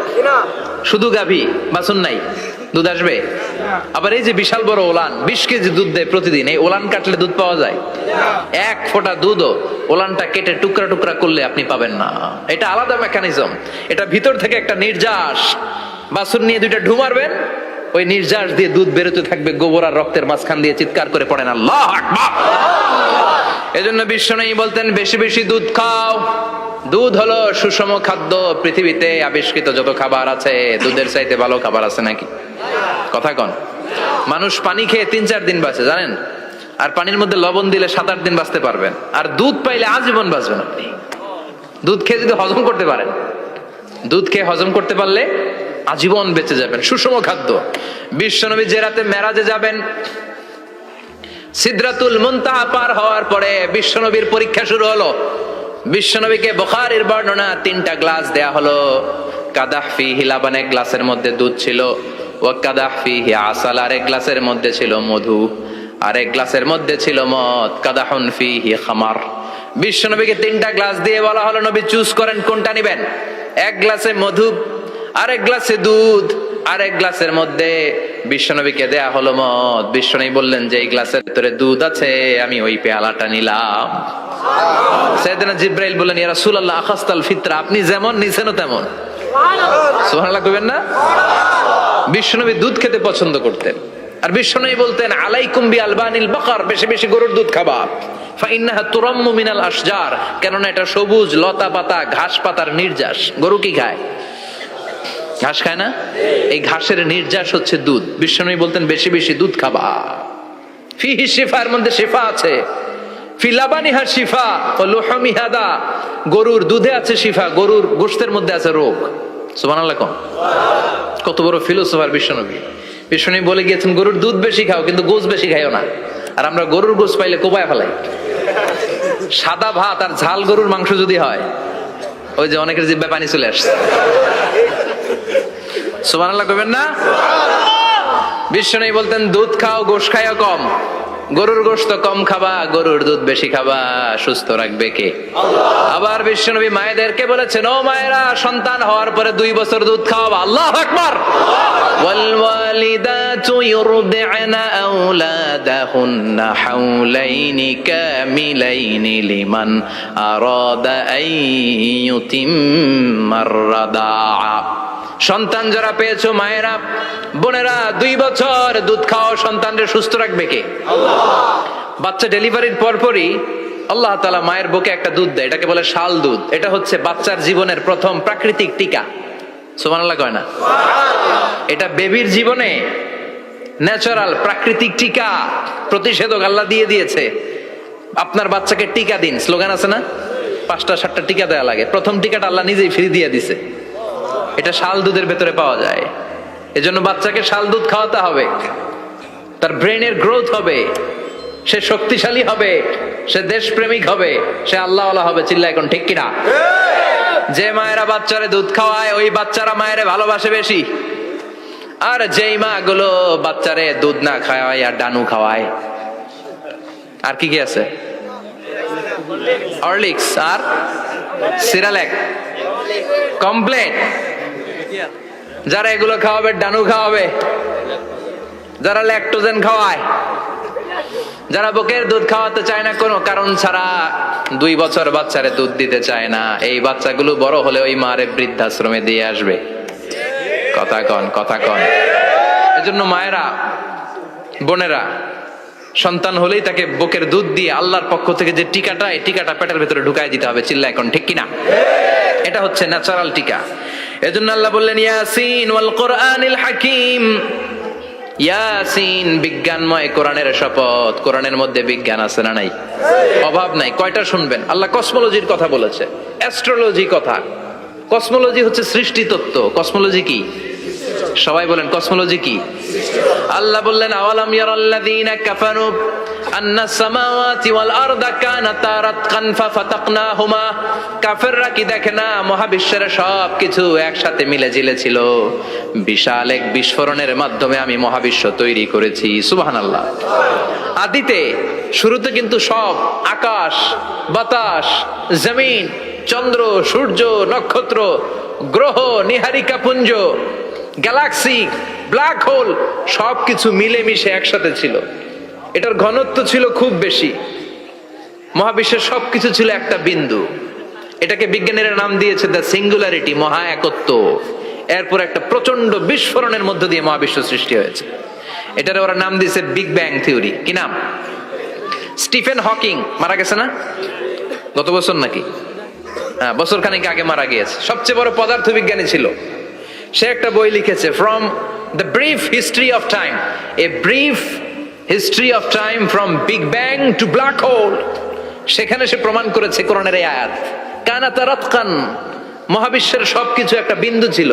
শুধু গাভী, বাছুর নাই, দুধ আসবে? আবার এই যে বিশাল বড় ওলান 20 কেজি দুধ দেয় প্রতিদিন, এই ওলান কাটলে দুধ পাওয়া যায়? এক ফোঁটা দুধও ওলানটা কেটে টুকরা টুকরা করলে আপনি পাবেন না। এটা আলাদা মেকানিজম। এটা ভিতর থেকে একটা নির্যাস, বাছুর নিয়ে দুইটা ঢু মারবেন, ওই নির্যাস দিয়ে দুধ বেরোতে থাকবে গোবর আর রক্তের মাঝখান দিয়ে। চিৎকার করে পড়েন আল্লাহু আকবার। এজন্য বিশ্বনবী বলতেন বেশি বেশি দুধ খাও। দুধ হলো সুষম খাদ্য। পৃথিবীতে আবিষ্কৃত যত খাবার আছে, দুধের চাইতে ভালো খাবার আছে নাকি? কথা কন। মানুষ পানি খেয়ে 3-4 দিন বাঁচে জানেন, আর পানির মধ্যে লবণ দিলে 7-8 দিন বাঁচতে পারবেন। আর দুধ পাইলে আজীবন বাঁচবেন আপনি। দুধ খেয়ে যদি হজম করতে পারেন, দুধ খেয়ে হজম করতে পারলে আজীবন বেঁচে যাবেন। সুষম খাদ্য। বিশ্বনবী যে রাতে মেরাজে যাবেন, সিদরাতুল মুনতাহা পার হওয়ার পরে বিশ্বনবীর পরীক্ষা শুরু হলো। বিশ্বনবীকে বুখারীর বর্ণনা 3টা গ্লাস দেয়া হলো। কাদাহ ফিহি লাবান, এক গ্লাসের মধ্যে দুধ ছিল, ওয়া কাদাহ ফিহি আসাল, আর এক গ্লাসের মধ্যে ছিল মধু, আর এক গ্লাসের মধ্যে ছিল মদ। কাদাহুন ফিহি খামার। বিশ্বনবীকে 3টা গ্লাস দিয়ে বলা হলো নবী চুজ করেন কোনটা নেবেন। এক গ্লাসে মধু, আরেক গ্লাসে দুধ, আরেক গ্লাসের মধ্যে বিশ্বনবীকে দেয়া হলো মদ। বিশ্বনবী বললেন যে এই গ্লাসের ভিতরে দুধ আছে, আমি ওই পেয়ালাটা নিলাম। সাইয়েদনা জিবরাইল বললেন ইয়া রাসূলুল্লাহ আখাসতাল ফিতরা, আপনি যেমন নিছেনও তেমন। সুবহানাল্লাহ কইবেন না? বিশ্বনবী দুধ খেতে পছন্দ করতেন। আর বিশ্বনবী বলতেন আলাইকুম বিআলবানিল বাকার, বেশি বেশি গরুর দুধ খাবা। ফাইন্নাহা তুরাম্মু মিনাল আশজার, কেননা এটা সবুজ লতা পাতা ঘাস পাতার নির্যাস। গরু কি খায়? ঘাস খায় না? এই ঘাসের নির্যাস হচ্ছে দুধ। বিশ্বনবী বলতেন বেশি বেশি দুধ খাবা। ফিহি শিফা, এর মধ্যে শিফা আছে। ফি লাবানিহা শিফা ওয়া লুহুমিহা দা, গরুর দুধে আছে শিফা, গরুর গোশতের মধ্যে আছে রোগ। সুবহানাল্লাহ। কত বড় ফিলোসোফার বিশ্বনবী। বিশ্বনবী বলে গিয়েছেন গরুর দুধ বেশি খাও, কিন্তু গোশ বেশি খাইও না। আর আমরা গরুর গোশ পাইলে কোবায় ফেলাই। সাদা ভাত আর ঝাল গরুর মাংস যদি হয়, ওই যে অনেকের জিহ্বায় পানি চলে আসছে। সুবহানাল্লাহ কইবেন না? বিশ্বনবী বলতেন দুধ খাও, গোশ খাইও কম। গরুর গোশত কম খাবা, গরুর দুধ বেশি খাবা। সুস্থ রাখবে কে? আবার বিশ্বনবী মায়েদেরকে বলেছেন ও মায়েরা, সন্তান হওয়ার পরে 2 বছর দুধ খাওয়াবা। আল্লাহু আকবার। ওয়াল ওয়ালিদাতু ইউরদি'না আওলাদাহুন্না হাওলাইনি কামিলাইনি লিমান আরাদা আন ইউতিম্মার রাদাআ। সন্তান যারা পেয়েছো মায়েরা, বোনেরা, 2 বছর দুধ খাও। সন্তানকে সুস্থ রাখবে কে? আল্লাহ। বাচ্চা ডেলিভারির পরপরই আল্লাহ তাআলা মায়ের বুকে একটা দুধ দেয়, এটাকে বলে শাল দুধ। এটা হচ্ছে বাচ্চার জীবনের প্রথম প্রাকৃতিক টিকা। সুবহানাল্লাহ কয় না? এটা বেবির জীবনে ন্যাচারাল প্রাকৃতিক টিকা, প্রতিষেধক আল্লাহ দিয়ে দিয়েছে। আপনার বাচ্চাকে টিকা দিন, স্লোগান আছে না? 5টা 7টা টিকা দেয়া লাগে। প্রথম টিকাটা আল্লাহ নিজেই ফ্রি দিয়ে দিছে। এটা শাল দুধের ভেতরে পাওয়া যায়। এজন্য বাচ্চাকে শাল দুধ খাওয়াতে হবে, তার ব্রেনের গ্রোথ হবে, সে শক্তিশালী হবে, সে দেশপ্রেমিক হবে, সে আল্লাহওয়ালা হবে। চিল্লা এখন ঠিক কিনা? যে মায়েরা বাচ্চারে দুধ খাওয়ায় ওই বাচ্চারা মায়েরে ভালোবাসে বেশি। আর যেই মা গুলো বাচ্চারে দুধ না খাওয়ায় আর ডানু খাওয়ায়, আর কি কি আছে, হরলিক্স আর সিরালেক, কমপ্লেন, যারা এগুলো খাওয়াবে ডানু খাওয়াবে, যারা ল্যাকটোজেন খাওয়ায়, যারা বুকের দুধ খাওয়াতে চায় না কোনো কারণ ছাড়া, 2 বছর বাচ্চারে দুধ দিতে চায় না, এই বাচ্চাগুলো বড় হলে ওই মারে বৃদ্ধাশ্রমে দিয়ে আসবে। কথা কন, কথা কন। এজন্য মায়েরা, বোনেরা, সন্তান হলেই তাকে বুকের দুধ দিয়ে আল্লাহর পক্ষ থেকে যে টিকাটা, এই টিকাটা পেটের ভেতরে ঢুকাই দিতে হবে। চিল্লা এখন ঠিক কিনা? এটা হচ্ছে ন্যাচারাল টিকা। এজন্য আল্লাহ বললেন ইয়াসিন ওয়াল কোরআনিল হাকিম। ইয়াসিন, বিজ্ঞানময় কোরআনের শপথ। কোরআনের মধ্যে বিজ্ঞান আছে না নাই? অভাব নাই। কয়টা শুনবেন? আল্লাহ কসমোলজির কথা বলেছে, অ্যাস্ট্রোলজি কথা। কসমোলজি হচ্ছে সৃষ্টি তত্ত্ব। কসমোলজি কি? সবাই বলেন কসমোলজি কি? আল্লাহ বললেন আওয়ালাম ইয়ারাল্লাযীনা কাফারু আন্নাস সামাওয়াতি ওয়াল আরদা কানাতা রাতকান ফাফাতাকনাহুমা। কাফেররা কি দেখে না মহাবিশ্বের সব কিছু একসাথে মিলে ঝিলে ছিল, বিশাল এক বিস্ফোরণের মাধ্যমে আমি মহাবিশ্ব তৈরি করেছি। সুবহানাল্লাহ। আদিতে, শুরুতে কিন্তু সব আকাশ, বাতাস, জমিন, চন্দ্র, সূর্য, নক্ষত্র, গ্রহ, নীহারিকা পুঞ্জ, গ্যালাক্সি, ব্ল্যাক হোল সবকিছু মিলেমিশে একসাথে ছিল। এটার ঘনত্ব ছিল খুব বেশি। মহাবিশ্বের সবকিছু ছিল একটা বিন্দু। এটাকে বিজ্ঞানীরা নাম দিয়েছে দ্য সিঙ্গুলারিটি, মহা একত্ব। এরপর একটা প্রচন্ড বিস্ফোরণের মধ্য দিয়ে মহাবিশ্ব সৃষ্টি হয়েছে। এটার ওরা নাম দিয়েছে বিগ ব্যাং থিওরি। কি নাম? স্টিফেন হকিং মারা গেছে না গত বছর নাকি? হ্যাঁ, বছর খানিক আগে মারা গিয়েছে। সবচেয়ে বড় পদার্থবিজ্ঞানী ছিল। সে একটা বই লিখেছে, from the brief history of time, a brief history of time from big bang two black hole. সেখানে সে প্রমাণ করেছে কোরআনের এই আয়াত, কানাতা রাতকান, মহাবিশ্বের সবকিছু একটা বিন্দু ছিল।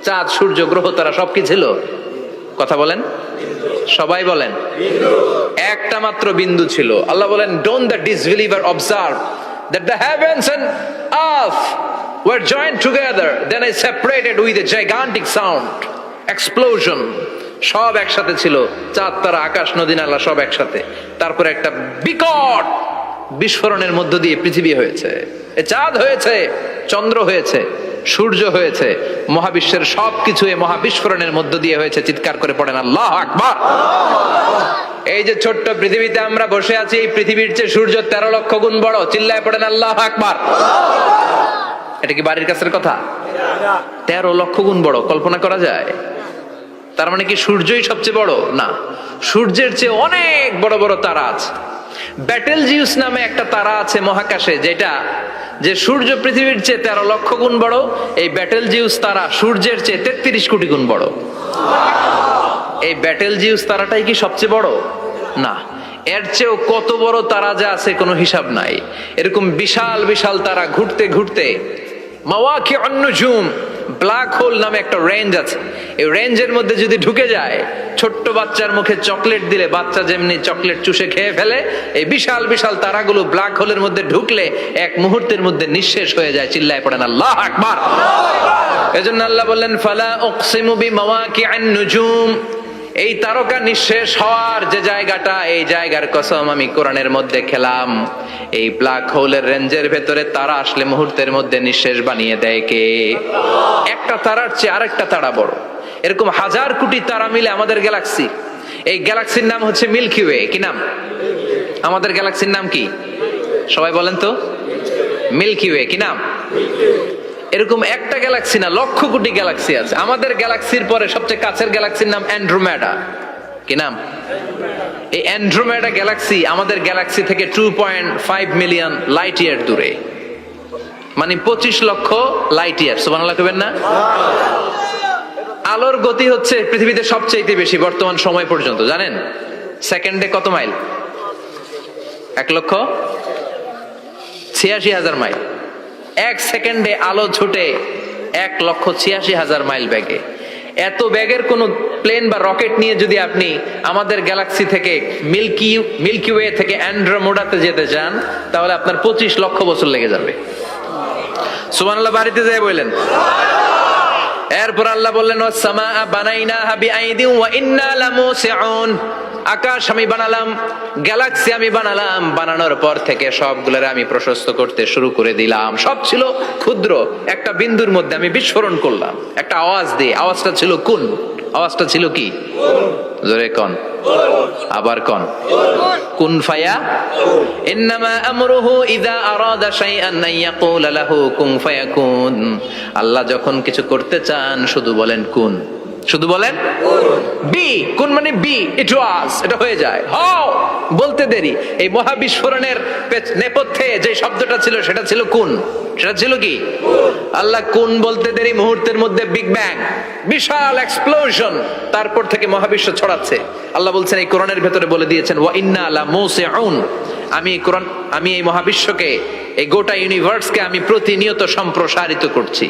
চাঁদ, সূর্য, গ্রহ, তারা সব কি ছিল? কথা বলেন, সবাই বলেন। একটা মাত্র বিন্দু ছিল। আল্লাহ বলেন, don't the disbeliever observe that the heavens and earth were joined together, then I separated with a gigantic sound, explosion. সব একসাথে ছিল, চাঁদ, তারা, আকাশ, নদী, নালা সব একসাথে। তারপরে একটা বিকট বিস্ফোরণের মধ্য দিয়ে পৃথিবী হয়েছে, এ চাঁদ হয়েছে, চন্দ্র হয়েছে, সূর্য হয়েছে, মহাবিশ্বের সবকিছু এই মহাবিস্ফোরণের মধ্য দিয়ে হয়েছে। চিৎকার করে পড়েন আল্লাহু আকবার। এই যে ছোট্ট পৃথিবীতে আমরা বসে আছি, এই পৃথিবীর চেয়ে সূর্য 13 লক্ষ গুণ বড়। চিল্লায় পড়েন আল্লাহু আকবার। এটা কি বাড়ির কাছের কথা? 13 লক্ষ গুণ বড়, কল্পনা করা যায়? তার মানে কি সূর্যই সবচেয়ে বড়? না, সূর্যের চেয়ে অনেক বড় বড় তারা আছে। ব্যাটেলজিউস নামে একটা তারা আছে মহাকাশে, যেটা যে সূর্য পৃথিবীর চেয়ে 13 লক্ষ গুণ বড়। এই ব্যাটেলজিউস তারা সূর্যের চেয়ে 33 কোটি গুণ বড়। এই ব্যাটেলজিউস তারাটাই কি সবচেয়ে বড়? না, এর চেয়েও কত বড় তারা যা আছে কোনো হিসাব নাই। এরকম বিশাল বিশাল তারা ঘুরতে ঘুরতে মাওয়াকিউন নুজুম, ব্ল্যাক হোল নামে একটা রেঞ্জ আছে। এই রেঞ্জের মধ্যে যদি ঢুকে যায়, ছোট্ট বাচ্চার মুখে চকলেট দিলে বাচ্চা যেমনি চকলেট চুষে খেয়ে ফেলে, এই বিশাল বিশাল তারাগুলো ব্ল্যাক হোলের মধ্যে ঢুকলে এক মুহূর্তের মধ্যে নিঃশেষ হয়ে যায়। চিল্লায় পড়েন আল্লাহু আকবার। এজন্য আল্লাহ বললেন, ফালা উকসিমু বিমাওয়াকিউন নুজুম, এই তারকা নিঃশেষ হওয়ার যে জায়গাটা, এই জায়গার কসম আমি কোরআনের মধ্যে খেলাম। এই ব্ল্যাক হোলের রেঞ্জের ভেতরে তারা আসলে মুহূর্তের মধ্যে নিঃশেষ বানিয়ে দেয় কে? একটা তারার চেয়ে আরেকটা তারা বড়। এরকম হাজার কোটি তারা মিলে আমাদের গ্যালাক্সি। এই গ্যালাক্সির নাম হচ্ছে মিল্কি ওয়ে। কি নাম? আমাদের গ্যালাক্সির নাম কি? সবাই বলেন তো। Milky way. কি নাম? এরকম একটা গ্যালাক্সি না, লক্ষ কোটি গ্যালাক্সি আছে। আমাদের গ্যালাক্সির পরে সবচেয়ে কাছের গ্যালাক্সির নাম অ্যান্ড্রোমেডা। কি নাম? এই অ্যান্ড্রোমেডা গ্যালাক্সি আমাদের গ্যালাক্সি থেকে 2.5 মিলিয়ন লাইট ইয়ার দূরে, মানে 25 লক্ষ লাইট ইয়ার। সুবহানাল্লাহ কইবেন না? আলোর গতি হচ্ছে পৃথিবীতে সবচেয়ে বেশি বর্তমান সময় পর্যন্ত, জানেন? সেকেন্ডে কত মাইল? 1,86,000 মাইল। 1 সেকেন্ডে আলো ছুটে 1,86,000 মাইল ব্যাগে। এত ব্যাগের কোন প্লেন বা রকেট নিয়ে যদি আপনি আমাদের গ্যালাক্সি থেকে মিল্কি ওয়ে থেকে অ্যান্ড্রোমেডাতে যেতে চান, তাহলে আপনার 25 লক্ষ বছর লেগে যাবে। সুবহানাল্লাহ বাড়িতে যাই বললেন। এরপর আল্লাহ বললেন ওয়াস-সামাআ বানাইনাহা বিআইদিন ওয়া ইন্না লামুসিউন, আকাশ আমি বানালাম, গ্যালাক্সি আমি বানালাম, বানানোর পর থেকে সবগুলোরে আমি প্রশস্ত করতে শুরু করে দিলাম। সব ছিল ক্ষুদ্র, একটা বিন্দুর মধ্যে আমি বিস্ফোরণ করলাম একটা আওয়াজ দিয়ে। আওয়াজটা ছিল কুন। আওয়াজটা ছিল কি? জোরে কোন, আবার কোন, কুন ফায়া। ইন্নামা আমরুহু ইযা আরাদা শাইআন আন ইয়াকুলা লাহু কুন ফায়াকুন। আল্লাহ যখন কিছু করতে চান শুধু বলেন কুন, শুধু বলেন বি। কোন মানে বি, ইট ওয়াজ, এটা হয়ে যায়। হাও বলতে দেরি। এই মহাবিস্ফোরণের নেপথ্যে যে শব্দটা ছিল সেটা ছিল কুন। সেটা ছিল কি? আল্লাহ কুন বলতে দেরি, মুহূর্তের মধ্যে বিগ ব্যাং, বিশাল এক্সপ্লোশন, তারপর থেকে মহাবিশ্ব ছড়াচ্ছে। আল্লাহ বলছেন এই কোরআনের ভেতরে বলে দিয়েছেন ওয়া ইন্না লামুসিউন, আমি এই মহাবিশ্বকে, এই গোটা ইউনিভার্সকে আমি প্রতিনিয়ত সম্প্রসারিত করছি।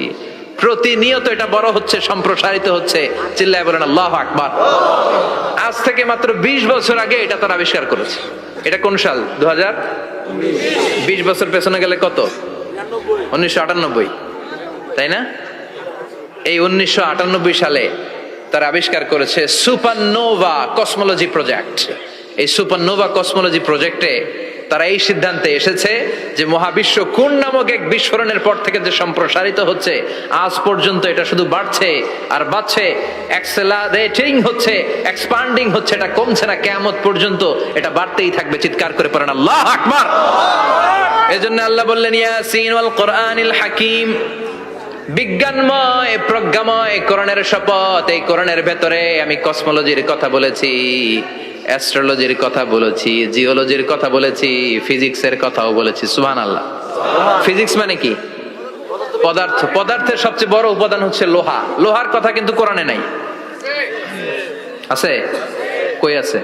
প্রতিনিয়ত এটা বড় হচ্ছে, সম্প্রসারিত হচ্ছে। চিল্লায় বলেন আল্লাহু আকবার। আজ থেকে মাত্র 20 বছর আগে এটা তারা আবিষ্কার করেছে। এটা কোন সাল? 2000। 20 বছর পেছনে গেলে কত? 1998, তাই না? এই 1998 সালে তারা আবিষ্কার করেছে সুপারনোভা কসমোলজি প্রজেক্ট। এই সুপারনোভা কসমোলজি প্রজেক্টে তারা এই সিদ্ধান্তে এসেছে যে মহাবিশ্ব কোন নামক এক বিস্ফোরণের পর থেকে যে সম্প্রসারিত হচ্ছে, আজ পর্যন্ত এটা শুধু বাড়ছে আর বাড়ছে, অ্যাক্সেলারেটিং হচ্ছে, এক্সপান্ডিং হচ্ছে, এটা কমছে না। কিয়ামত পর্যন্ত এটা বাড়তেই থাকবে। চিৎকার করে পড়েন আল্লাহু আকবার। এজন্য আল্লাহ বললেন ইয়াসিন ওয়াল কোরআনিল হাকিম, বিজ্ঞানময় প্রজ্ঞাময় কোরআনের শপথ। এই কোরআনের ভেতরে আমি কসমোলজির কথা বলেছি, অ্যাস্ট্রোলজির কথা বলেছি, জিওলজির কথা বলেছি, ফিজিক্সের কথাও বলেছি। সুবহানাল্লাহ। ফিজিক্স মানে কি? পদার্থ। পদার্থের সবচেয়ে বড় উপাদান হচ্ছে লোহা। লোহার কথা কিন্তু কোরআনে নাই। আছে? কই আছে?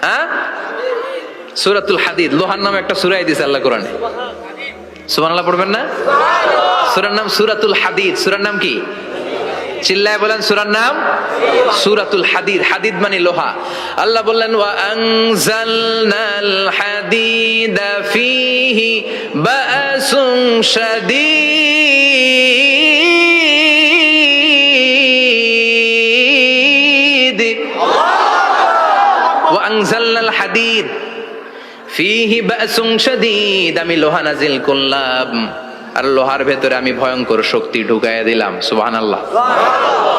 হ্যাঁ, সূরাতুল হাদিদ, লোহার নামে একটা সূরা দিয়েছে আল্লাহ কোরআনে। সুবহানাল্লাহ পড়বেন না? সূরার নাম সূরাতুল হাদিদ। সূরার নাম কি? চিল্লায় বলেন সূরার নাম সূরাতুল হাদিদ। হাদিদ মানে লোহা। আল্লাহ বললেন ওয়া আনজালনাল হাদিদা ফীহি বা'সুন শাদীদ। ওয়া আনজালনাল হাদিদ ফীহি বা'সুন শাদীদ, আমি লোহা নাজিল করলাম আর লোহার ভেতরে আমি ভয়ঙ্কর শক্তি ঢুকাইয়া দিলাম। সুবহানাল্লাহ।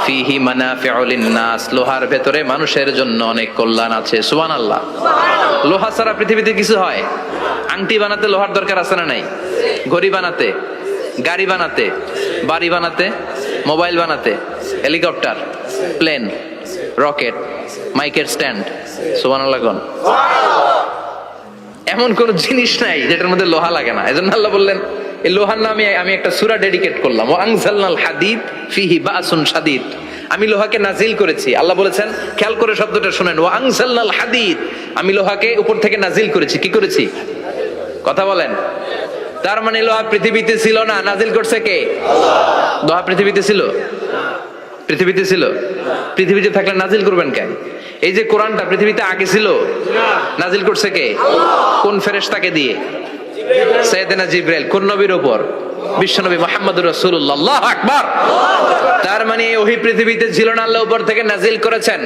ফীহি মানাফিউ লিন-নাস, লোহার ভেতরে মানুষের জন্য অনেক কল্যাণ আছে। সুবহানাল্লাহ। লোহা ছাড়া পৃথিবীতে কিছু হয়? আংটি বানাতে লোহার দরকার আছে না নাই? ঘড়ি বানাতে, গাড়ি বানাতে, বাড়ি বানাতে, মোবাইল বানাতে, হেলিকপ্টার, প্লেন, রকেট, মাইকের স্ট্যান্ড। সুবহানাল্লাহ কোন? এমন কোন জিনিস নাই যেটার মধ্যে লোহা লাগে না। এজন্য আল্লাহ বললেন এই লোহার নামে আমি একটা সূরা ডেডিকেট করলাম। ওয়া আনজালনাল হাদিদ ফীহি বা'সুন শাদীদ, আমি লোহাকে নাজিল করেছি। আল্লাহ বলেছেন, খেয়াল করে শব্দটা শুনেন, ওয়া আনজালনাল হাদিদ, আমি লোহাকে উপর থেকে নাজিল করেছি। কি করেছি? কথা বলেন। তার মানে লোহা পৃথিবীতে ছিল না, নাজিল করছে কে? আল্লাহ। লোহা পৃথিবীতে ছিল? পৃথিবীতে ছিল। পৃথিবীতে থাকলে নাজিল করবেন কেন? এই যে কোরআনটা পৃথিবীতে আগে ছিল, নাজিল করছে কে? কোন ফেরেশতাকে দিয়ে? সাইয়েদনা জিবরাইল। কোন নবীর উপর? বিশ্বনবী মুহাম্মদুর রাসূলুল্লাহ। আল্লাহু আকবার। তার মানে ওহী পৃথিবীতে ছিল না, আল্লাহ উপর থেকে নাজিল করেছেন।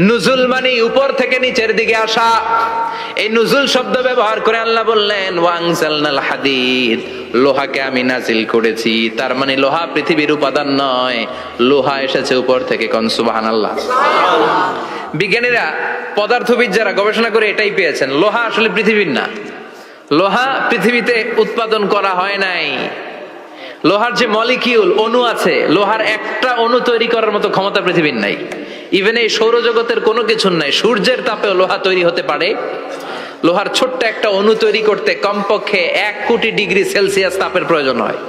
নুজুল মানে উপর থেকে নিচের দিকে আসা। এই নুজুল শব্দ ব্যবহার করে আল্লাহ বললেন ওয়া আনজালনাল হাদিদ, লোহাকে আমি নাজিল করেছি। তার মানে লোহা পৃথিবীর উপাদান নয়, লোহা এসেছে উপর থেকে। কোন সুবহানাল্লাহ। বিজ্ঞানীরা, পদার্থবিদ যারা গবেষণা করে এটাই পেয়েছেন, লোহা আসলে পৃথিবীর না। লোহা পৃথিবীতে উৎপাদন করা হয় নাই। লোহার যে মলিকিউল, অণু আছে, লোহার একটা অণু তৈরি করার মতো ক্ষমতা পৃথিবীর নাই। ইভেন এই সৌরজগতের কোনো কিছু নাই। সূর্যের তাপেও লোহা তৈরি হতে পারে। লোহার ছোট্ট একটা অণু তৈরি করতে কমপক্ষে 1 কোটি ডিগ্রি সেলসিয়াস তাপের প্রয়োজন হয়।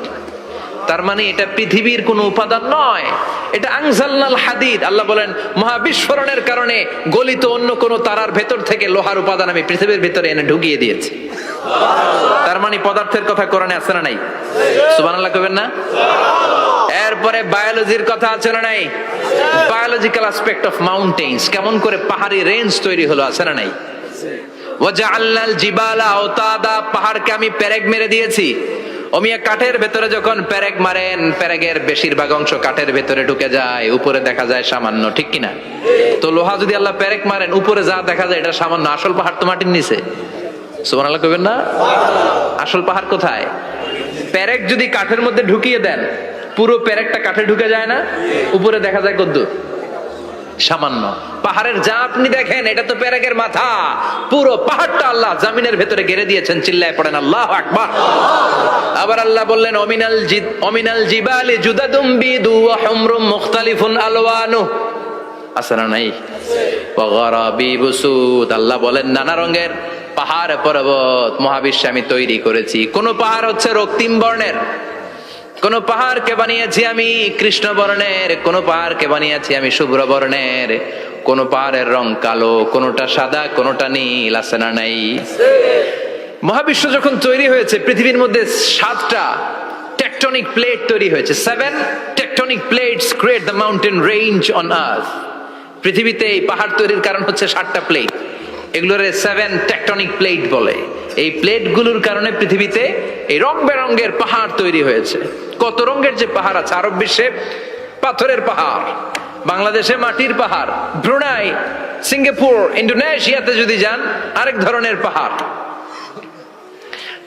তার মানে এটা পৃথিবীর কোনো উপাদান নয়, এটা আনজালনাল হাদিদ। আল্লাহ বলেন মহাবিস্ফোরণের কারণে গলিত অন্য কোন তারার ভেতর থেকে লোহার উপাদান আমি পৃথিবীর ভিতরে এনে ঢুকিয়ে দিয়েছি। তার মানে পদার্থের কথা কোরআনে আছে না নাই? সুবহানাল্লাহ কইবেন না? এরপরে বায়োলজির কথা আছে না নাই? বায়োলজিক্যাল অ্যাসপেক্ট অফ মাউন্টেন্স, কেমন করে পাহাড়ি রেঞ্জ তৈরি হলো, আছে না নাই? ওয়াজআলনাল জিবালা আওতাদা, পাহাড়কে আমি পেরেক মেরে দিয়েছি। ওমিয়া কাঠের ভেতরে যখন পেরেক মারেন, পেরেকের বেশিরভাগ অংশ কাঠের ভেতরে ঢুকে যায়, উপরে দেখা যায় সামান্য, ঠিক কিনা? তো লোহা যদি আল্লাহ পেরেক মারেন, উপরে যা দেখা যায় এটা সামান্য, আসল পাহাড় তো মাটির নিচে। সুবহানাল্লাহ কইবেন না? আসল পাহাড় কোথায়? পেরেক যদি কাঠের মধ্যে ঢুকিয়ে দেন, পুরো পেরেকটা কাঠে ঢুকে যায় না, উপরে দেখা যায় কদ্দুর? সামান্য। পাহাড়ের যা আপনি দেখেন এটা তো পেরেকের মাথা, পুরো পাহাড়টা আল্লাহ জামিনের ভেতরে গেড়ে দিয়েছেন। চিল্লায় পড়েন আল্লাহু আকবার। আবার আল্লাহ বললেন অমিনাল জিবালি জুদাদুম বিদু ওয়া হুমরুম মুখতালিফুন আলওয়ানু, আছে না নাই? ওয়া গারাবিবু সুদ, আল্লাহ বলেন নানা রঙের পাহাড় পর্বত মহাবিশ্বে আমি তৈরি করেছি। কোন পাহাড় হচ্ছে রক্তিম বর্ণের, কোন পাহাড়কে বানিয়েছি আমি কৃষ্ণ বর্ণের, কোন পাহাড়কে বানিয়েছি আমি শুভ্র বর্ণের, কোন পাহাড়ের রং কালো, কোনটা সাদা, কোনটা নীল, আছে না নাই? মহাবিশ্ব যখন তৈরি হয়েছে, পৃথিবীর মধ্যে 7টা টেকটনিক প্লেট তৈরি হয়েছে। 7 tectonic plates create the mountain range on earth. পৃথিবীতে এই পাহাড় তৈরির কারণ হচ্ছে 7টা প্লেট, এগুলোরে 7 টেকটনিক প্লেট বলে। এই প্লেটগুলোর কারণে পৃথিবীতে এই রং বেরঙের পাহাড় তৈরি হয়েছে। কত রঙের যে পাহাড় আছে, আরব বিশ্বে পাথরের পাহাড়, বাংলাদেশে মাটির পাহাড়, ব্রুনাই, সিঙ্গাপুর, ইন্দোনেশিয়াতে যদি যান আরেক ধরনের পাহাড়।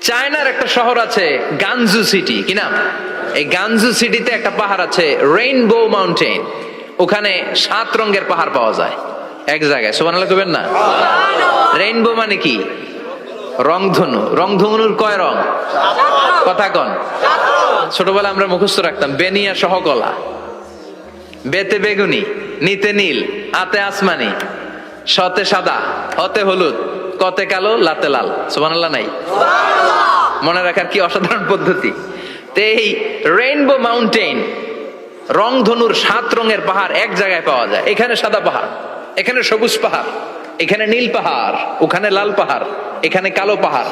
চায়নার একটা শহর আছে গানজু সিটি, কি নাম? এই গানজু সিটিতে একটা পাহাড় আছে রেইনবো মাউন্টেন, ওখানে 7 রঙের পাহাড় পাওয়া যায় এক জায়গায়। সুবহানাল্লাহ কইবেন না? রেইনবো মানে কি? রংধনু। রংধনুর কয় রং? কথা কন। ছোটবেলা আমরা মুখস্থ রাখতাম বেনিয়া সহকলা, বেতে বেগুনি, নিতে নীল, আতে আসমানি, শতে সাদা, হতে হলুদ, কতে কালো, লাতে লাল। সুবহানাল্লাহ নাই? মনে রাখার কি অসাধারণ পদ্ধতি। তো এই রেইনবো মাউন্টেন, রংধনুর 7 রঙের পাহাড় এক জায়গায় পাওয়া যায়। এখানে সাদা পাহাড়, এখানে সবুজ পাহাড়, এখানে নীল পাহাড়, ওখানে লাল পাহাড়, এখানে কালো পাহাড়।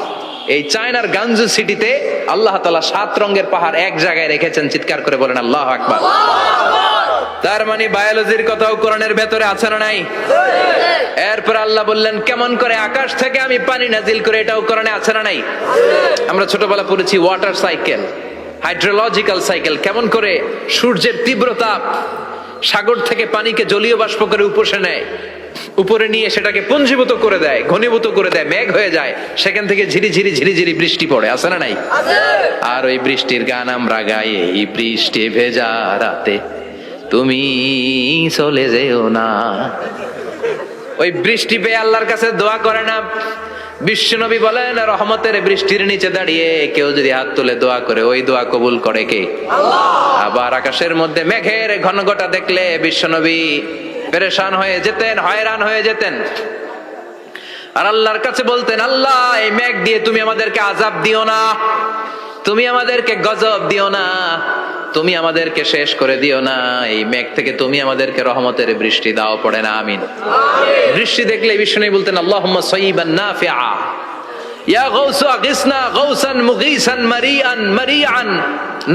এই চায়নার গানজু সিটিতে আল্লাহ তাআলা 7 রঙের পাহাড় এক জায়গায় রেখেছেন। চিৎকার করে বলেন আল্লাহু আকবার। তার মানে বায়োলজির কথাও কোরআনের ভেতরে আছে না নাই? এরপর আল্লাহ বললেন কেমন করে আকাশ থেকে আমি পানি নাজিল করে, এটাও কোরআনে আছে না নাই? আমরা ছোটবেলা পড়েছি ওয়াটার সাইকেল, হাইড্রোলজিক্যাল সাইকেল, কেমন করে সূর্যের তীব্র তাপ সাগর থেকে পানিকে জলীয় বাষ্প করে উপসে নেয়, উপরে নিয়ে সেটাকে পুঞ্জীভূত করে দেয়, ঘনীভূত করে দেয়, মেঘ হয়ে যায়, সেখান থেকে ঝিরিঝিরি ঝিরিঝিরি বৃষ্টি পড়ে, আছে না নাই? আর ওই বৃষ্টির গান আমরা গাই, এই বৃষ্টি ভেজা রাতে তুমি চলে যেও না। ওই বৃষ্টি পেয়ে আল্লাহর কাছে দোয়া করে না? বিশ্বনবী বলেন রহমতের বৃষ্টির নিচে দাঁড়িয়ে কেউ যদি হাত তুলে দোয়া করে, ওই দোয়া কবুল করে কে? আল্লাহ। আবার আকাশের মধ্যে মেঘের ঘনঘটা দেখলে বিশ্বনবী পেরেশান হয়ে যেতেন, হয়রান হয়ে যেতেন, আর আল্লাহর কাছে বলতেন আল্লাহ এই মেঘ দিয়ে তুমি আমাদেরকে আযাব দিও না, তুমি আমাদেরকে গজব দিও না, তুমি আমাদেরকে শেষ করে দিও না, এই মেঘ থেকে তুমি আমাদেরকে রহমতের বৃষ্টি দাও। পড়ে না আমিন। বৃষ্টি দেখলে বিষ্ণু বলতেন আল্লাহুম্মা সাইয়িবান নাফিআ, ইয়া গাউসু আগিসনা গাউসান মুগীসান মারিআন মারিআন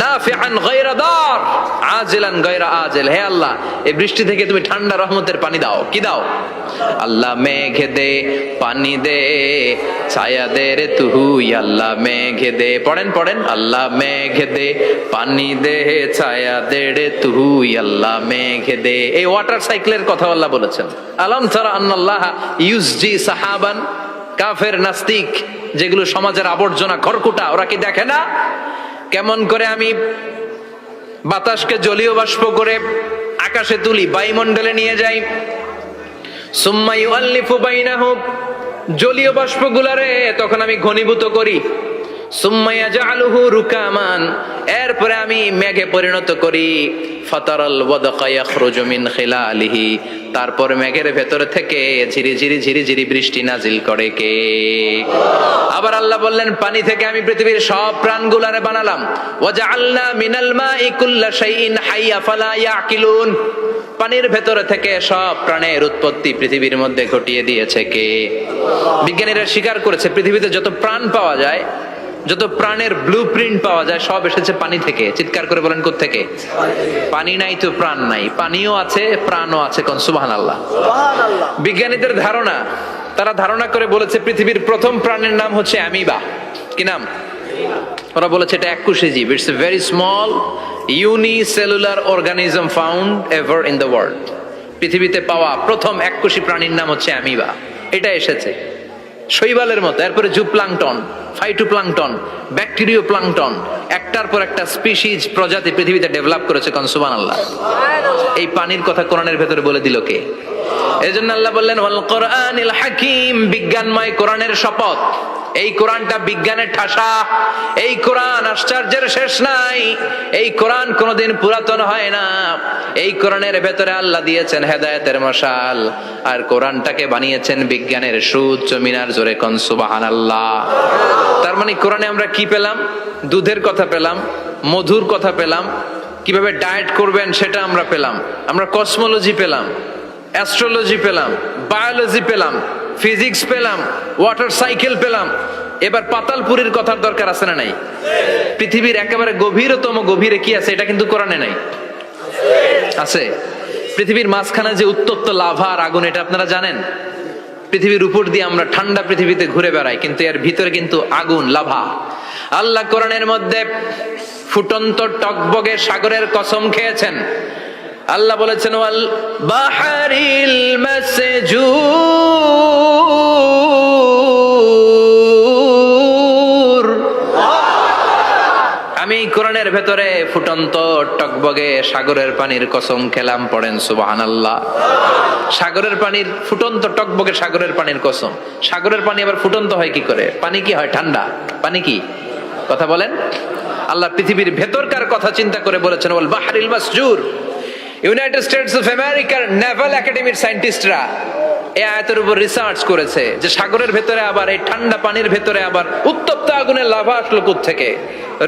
নাফিআন গায়রা দার আজিলান গায়রা আজিল। হে আল্লাহ এই বৃষ্টি থেকে তুমি ঠান্ডা রহমতের পানি দাও। কি দাও? আল্লাহ মেঘে দে পানি দে ছায়া দে রে তুই, আল্লাহ মেঘে দে, পড়েন পড়েন, আল্লাহ মেঘে দে পানি দে ছায়া দে রে তুই, আল্লাহ মেঘে দে। এই ওয়াটার সাইকেলের কথা আল্লাহ বলেছেন। আলাম তারা আন্নাল্লাহ ইউসজি সাহাবান, কাফের নাস্তিক যেগুলো সমাজের আবর্জনা খড়কুটা, ওরা কি দেখে না কেমন করে আমি বাতাসকে জলীয় বাষ্প করে আকাশে তুলি, বায়ুমণ্ডলে নিয়ে যাই, সুম্মা ইউআল্লিফু বাইনাহুম, জলীয় বাষ্পগুলারে তখন আমি ঘনীভূত করি, সুম্মা ইয়াজআলুহু রুকামান, এরপরে আমি মেঘে পরিণত করি, ফাতারাল ওয়াদকা ইয়াখরুজু মিন খিলালিহি, তারপর মেঘের ভেতর থেকে ঝিরি ঝিরি ঝিরি ঝিরি বৃষ্টি নাজিল করে কে? আবার আল্লাহ বললেন, পানি থেকে আমি পৃথিবীর সব প্রাণগুলারে বানালাম। ওয়াজআলনা মিনাল মাই কুল্লা শাইইন হাইয়া ফালা ইয়াকিলুন। পানির ভেতর থেকে সব প্রাণের উৎপত্তি পৃথিবীর মধ্যে ঘটিয়ে দিয়েছে কে? বিজ্ঞানীরা স্বীকার করেছে পৃথিবীতে যত প্রাণ পাওয়া যায়, যত প্রাণের ব্লুপ্রিন্ট পাওয়া যায়, সব এসেছে পানি থেকে। চিৎকার করে বলেন, কোত্থেকে? পানি নাই তো প্রাণ নাই, পানিও আছে প্রাণও আছে। কোন সুবহানাল্লাহ। বিজ্ঞানীদের ধারণা, তারা ধারণা করে বলেছে পৃথিবীর প্রথম প্রাণের নাম হচ্ছে অ্যামিবা। কি নাম? ওরা বলেছে এটা এককোষী জীব। It's a very small unicellular organism found ever in the world. পৃথিবীতে পাওয়া প্রথম এককোষী প্রাণীর নাম হচ্ছে অ্যামিবা। এটা এসেছে শৈবালের মতো, এরপরে জুপ্লাংটন, ফাইটোপ্লাংটন, ব্যাকটেরিও প্লাংটন, একটার পর একটা স্পিসিজ প্রজাতি পৃথিবীতে ডেভেলপ করেছে। কোন সুবহানাল্লাহ। এই পানির কথা কোরআনের ভেতরে বলে দিল কে? এজন্য আল্লাহ বললেন, ওয়াল কোরআনিল হাকিম, বিজ্ঞানময় কোরআনের শপথ। এই কোরআনটা বিজ্ঞানের ঠাসা। এই কোরআন আশ্চর্যের শেষ নাই। এই কোরআন কোনোদিন পুরাতন হয় না। এই কোরআনের ভেতরে আল্লাহ দিয়েছেন হেদায়েতের মশাল, আর কোরআনটাকে বানিয়েছেন বিজ্ঞানের সুউচ্চ মিনার। জোরে কোন সুবহানাল্লাহ। তার মানে কোরআনে আমরা কি পেলাম? দুধের কথা পেলাম, মধুর কথা পেলাম, কিভাবে ডায়েট করবেন সেটা আমরা পেলাম। আমরা কসমোলজি পেলাম, অ্যাস্ট্রোলজি পেলাম, বায়োলজি পেলাম, ফিজিক্স পেলাম, ওয়াটার সাইকেল পেলাম। এবার পাতালপুরীর কথার দরকার আছে না নাই? পৃথিবীর একেবারে গভীরতম গভীরে কি আছে? এটা কিন্তু কোরআনে নাই, আছে। পৃথিবীর মাঝখানে যে উত্তপ্ত লাভা আর আগুন, এটা আপনারা জানেন? পৃথিবীর উপর দিয়ে আমরা ঠান্ডা পৃথিবীতে ঘুরে বেড়াই, কিন্তু এর ভিতরে কিন্তু আগুন, লাভা। আল্লাহ কোরআনের মধ্যে ফুটন্ত টকবগে সাগরের কসম খেয়েছেন। আল্লাহ বলেছেন, ওয়াল বাহরিল মাসজুর। আমি কোরআনের ভেতরে ফুটন্ত টকবগে সাগরের পানির কসম খেলাম। পড়েন সুবহানাল্লাহ। সাগরের পানির ফুটন্ত টকবগে সাগরের পানির কসম। সাগরের পানি আবার ফুটন্ত হয় কি করে? পানি কি হয়? ঠান্ডা। পানি কি? কথা বলেন। আল্লাহ পৃথিবীর ভেতরকার কথা চিন্তা করে বলেছেন, ওয়াল বাহরিল মাসজুর। ইউনাইটেড স্টেটস অফ আমেরিকার নেভাল একাডেমির সায়েন্টিস্টরা এই আয়াতের উপর রিসার্চ করেছে যে সাগরের ভেতরে আবার এই ঠান্ডা পানির ভেতরে আবার উত্তপ্ত আগুনের লাভা আসলো কোত্থেকে।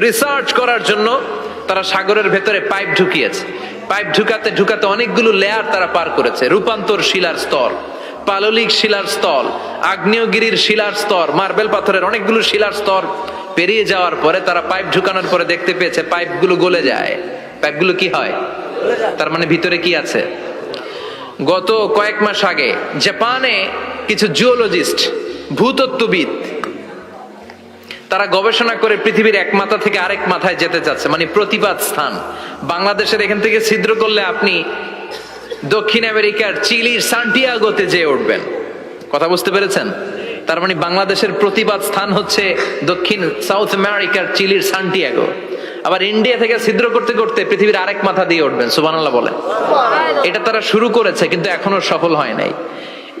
রিসার্চ করার জন্য তারা সাগরের ভেতরে পাইপ ঢুকিয়েছে। পাইপ ঢুকাতে ঢুকাতে অনেকগুলো লেয়ার তারা পার করেছে। রূপান্তর শিলার স্তর, পাললিক শিলার স্তর, আগ্নেয়গিরির শিলার স্তর, মার্বেল পাথরের অনেকগুলো শিলার স্তর পেরিয়ে যাওয়ার পরে তারা পাইপ ঢুকানোর পরে দেখতে পেয়েছে পাইপগুলো গলে যায়। পাইপগুলো কি হয়? তার মানে ভিতরে কি আছে? গত কয়েক মাস আগে জাপানে কিছু জিওলজিস্ট, ভূতত্ত্ববিদ, তারা গবেষণা করে পৃথিবীর এক মাথা থেকে আরেক মাথায় যেতে চাচ্ছে, মানে প্রতিপাদ স্থান। বাংলাদেশের এখান থেকে ছিদ্র করলে আপনি দক্ষিণ আমেরিকার চিলির সান্টিয়াগোতে যেয়ে উঠবেন। কথা বুঝতে পেরেছেন? তার মানে বাংলাদেশের প্রতিপাদ স্থান হচ্ছে দক্ষিণ সাউথ আমেরিকার চিলির সান্টিয়াগো। আবার ইন্ডিয়া থেকে ছিদ্র করতে করতে পৃথিবীর আরেক মাথা দিয়ে উঠবেন। সুবহানাল্লাহ বলেন। এটা তারা শুরু করেছে, কিন্তু এখনো সফল হয় নাই।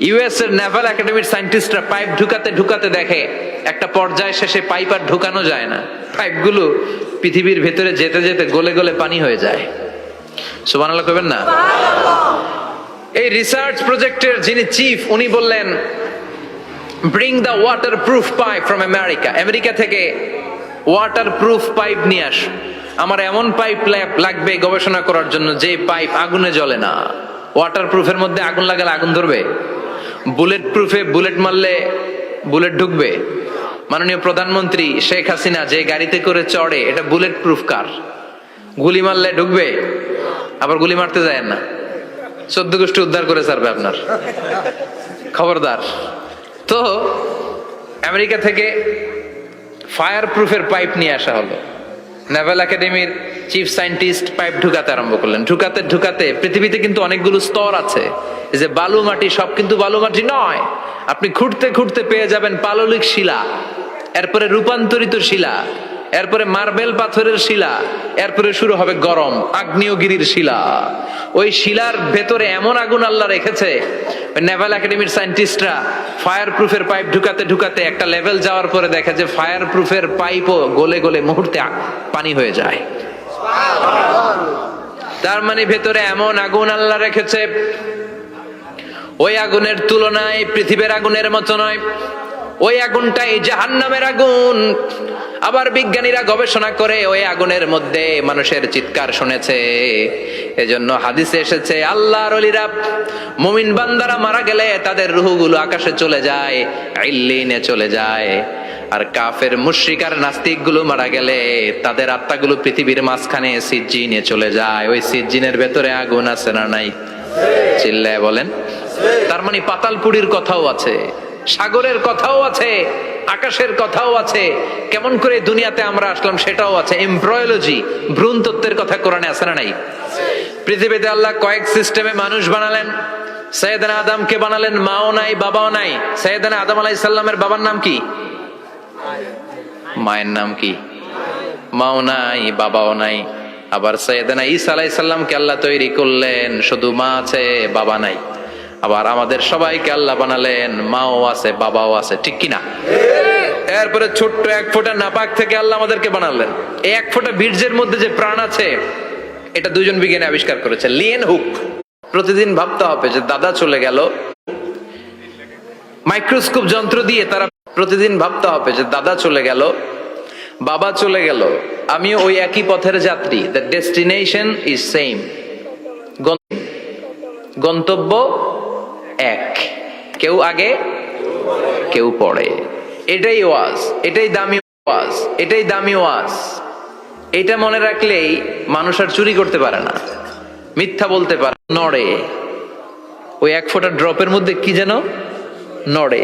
ইউএস এর নেভাল একাডেমির সায়েন্টিস্টরা পাইপ ঢুকাতে ঢুকাতে দেখে একটা পর্যায় শেষে পাইপ আর ঢুকানো যায় না। পাইপগুলো পৃথিবীর ভেতরে যেতে যেতে গলে গলে পানি হয়ে যায়। সুবহানাল্লাহ কইবেন না? এই রিসার্চ প্রজেক্টের যিনি চিফ, উনি বললেন, bring the water proof pipe from America. America থেকে ওয়াটার প্রুফ পাইপ নিয়ে আস। আমার এমন পাইপ লাগবে গবেষণা করার জন্য যে পাইপ আগুনে জ্বলে না। ওয়াটার প্রুফের মধ্যে আগুন লাগালে আগুন ধরবে? বুলেট প্রুফে বুলেট মারলে বুলেট ঢুকবে? মাননীয় প্রধানমন্ত্রী শেখ হাসিনা যে গাড়িতে করে চড়ে, এটা বুলেট প্রুফ কার? গুলি মারলে ঢুকবে? আবার গুলি মারতে যায় না, 14 গোষ্ঠী উদ্ধার করে ছাড়বে আপনার, খবরদার। তো আমেরিকা থেকে ফায়ার প্রুফের পাইপ নিয়ে আসা হলো। নেভাল একাডেমির চিফ সায়েন্টিস্ট পাইপ ঢুকাতে আরম্ভ করলেন। ঢুকাতে ঢুকাতে পৃথিবীতে কিন্তু অনেকগুলো স্তর আছে। এই যে বালু মাটি, সব কিন্তু বালু মাটি নয়। আপনি খুঁড়তে খুঁড়তে পেয়ে যাবেন পাললিক শিলা, এরপরে রূপান্তরিত শিলা, এরপরে মার্বেল পাথরের শিলা, এরপরে শুরু হবে গরম আগ্নেয়গিরির শিলা। ওই শিলার ভেতরে এমন আগুন আল্লাহ রেখেছে, নেভাল একাডেমির সায়েন্টিস্টরা ফায়ার প্রুফের পাইপ ঢুকাতে ঢুকাতে একটা লেভেল যাওয়ার পরে দেখে যে ফায়ার প্রুফের পাইপও গলে গলে মুহূর্তে পানি হয়ে যায়। তার মানে ভেতরে এমন আগুন আল্লাহ রেখেছে ওই আগুনের তুলনায় পৃথিবীর আগুনের মতো নয়। ওই আগুনটাই জাহান্নামের আগুন। আবার বিজ্ঞানীরা গবেষণা করে ওই আগুনের মধ্যে মানুষের চিৎকার শুনেছে। এজন্য হাদিসে এসেছে আল্লাহর ওলিরা, মুমিন বান্দারা মারা গেলে তাদের রূহগুলো আকাশে চলে যায়, ইল্লিনে চলে যায়। আর কাফের মুশরিক আর নাস্তিক গুলো মারা গেলে তাদের আত্মাগুলো পৃথিবীর মাঝখানে সিজ্জিনে চলে যায়। ওই সিজ্জিনের ভেতরে আগুন আছে না নাই? চিল্লায় বলেন। তার মানে পাতালপুরীর কথাও আছে, সাগরের কথাও আছে, আকাশের কথাও আছে। কেমন করে দুনিয়াতে আমরা আসলাম সেটাও আছে। এমব্রয়োলজি, ভ্রূণ তত্ত্বের কথা কোরআনে আছে না নাই? পৃথিবীতে আল্লাহ কয়েক সিস্টেমে মানুষ বানালেন। সৈয়দনা আদমকে বানালেন, মাও নাই বাবাও নাই। সৈয়দনা আদম আলাইহিস সালামের বাবার নাম কি? মায়ের নাম কি? মাও নাই বাবাও নাই। আবার সৈয়দনা ঈসা আলাইহিস সালামকে আল্লাহ তৈরি করলেন, শুধু মা আছে বাবা নাই। আবার আমাদের সবাইকে আল্লাহ বানালেন, মাও আছে বাবাও আছে, ঠিক কিনা? এরপরে ছোট্ট এক ফোঁটা নাপাক থেকে আল্লাহ আমাদেরকে বানালেন। এই এক ফোঁটা বীর্যের মধ্যে যে প্রাণ আছে, এটা দুজন বিজ্ঞানী আবিষ্কার করেছে, লিয়েন হুক। প্রতিদিন ভাবতে হবে যে দাদা চলে গেল, মাইক্রোস্কোপ যন্ত্র দিয়ে তারা প্রতিদিন ভাবতে হবে যে দাদা চলে গেল, বাবা চলে গেল, আমিও ওই একই পথের যাত্রী। দ্য ডেস্টিনেশন ইজ সেম, গন্তব্য এক, কেউ আগে কেউ পরে। এটাই ওয়াজ, এটাই দামি ওয়াজ, এটাই দামি ওয়াজ। এটা মনে রাখলেই মানুষ আর চুরি করতে পারে না, মিথ্যা বলতে পারে, নড়ে। ওই এক ফোঁটা ড্রপের মধ্যে কি যেন নড়ে।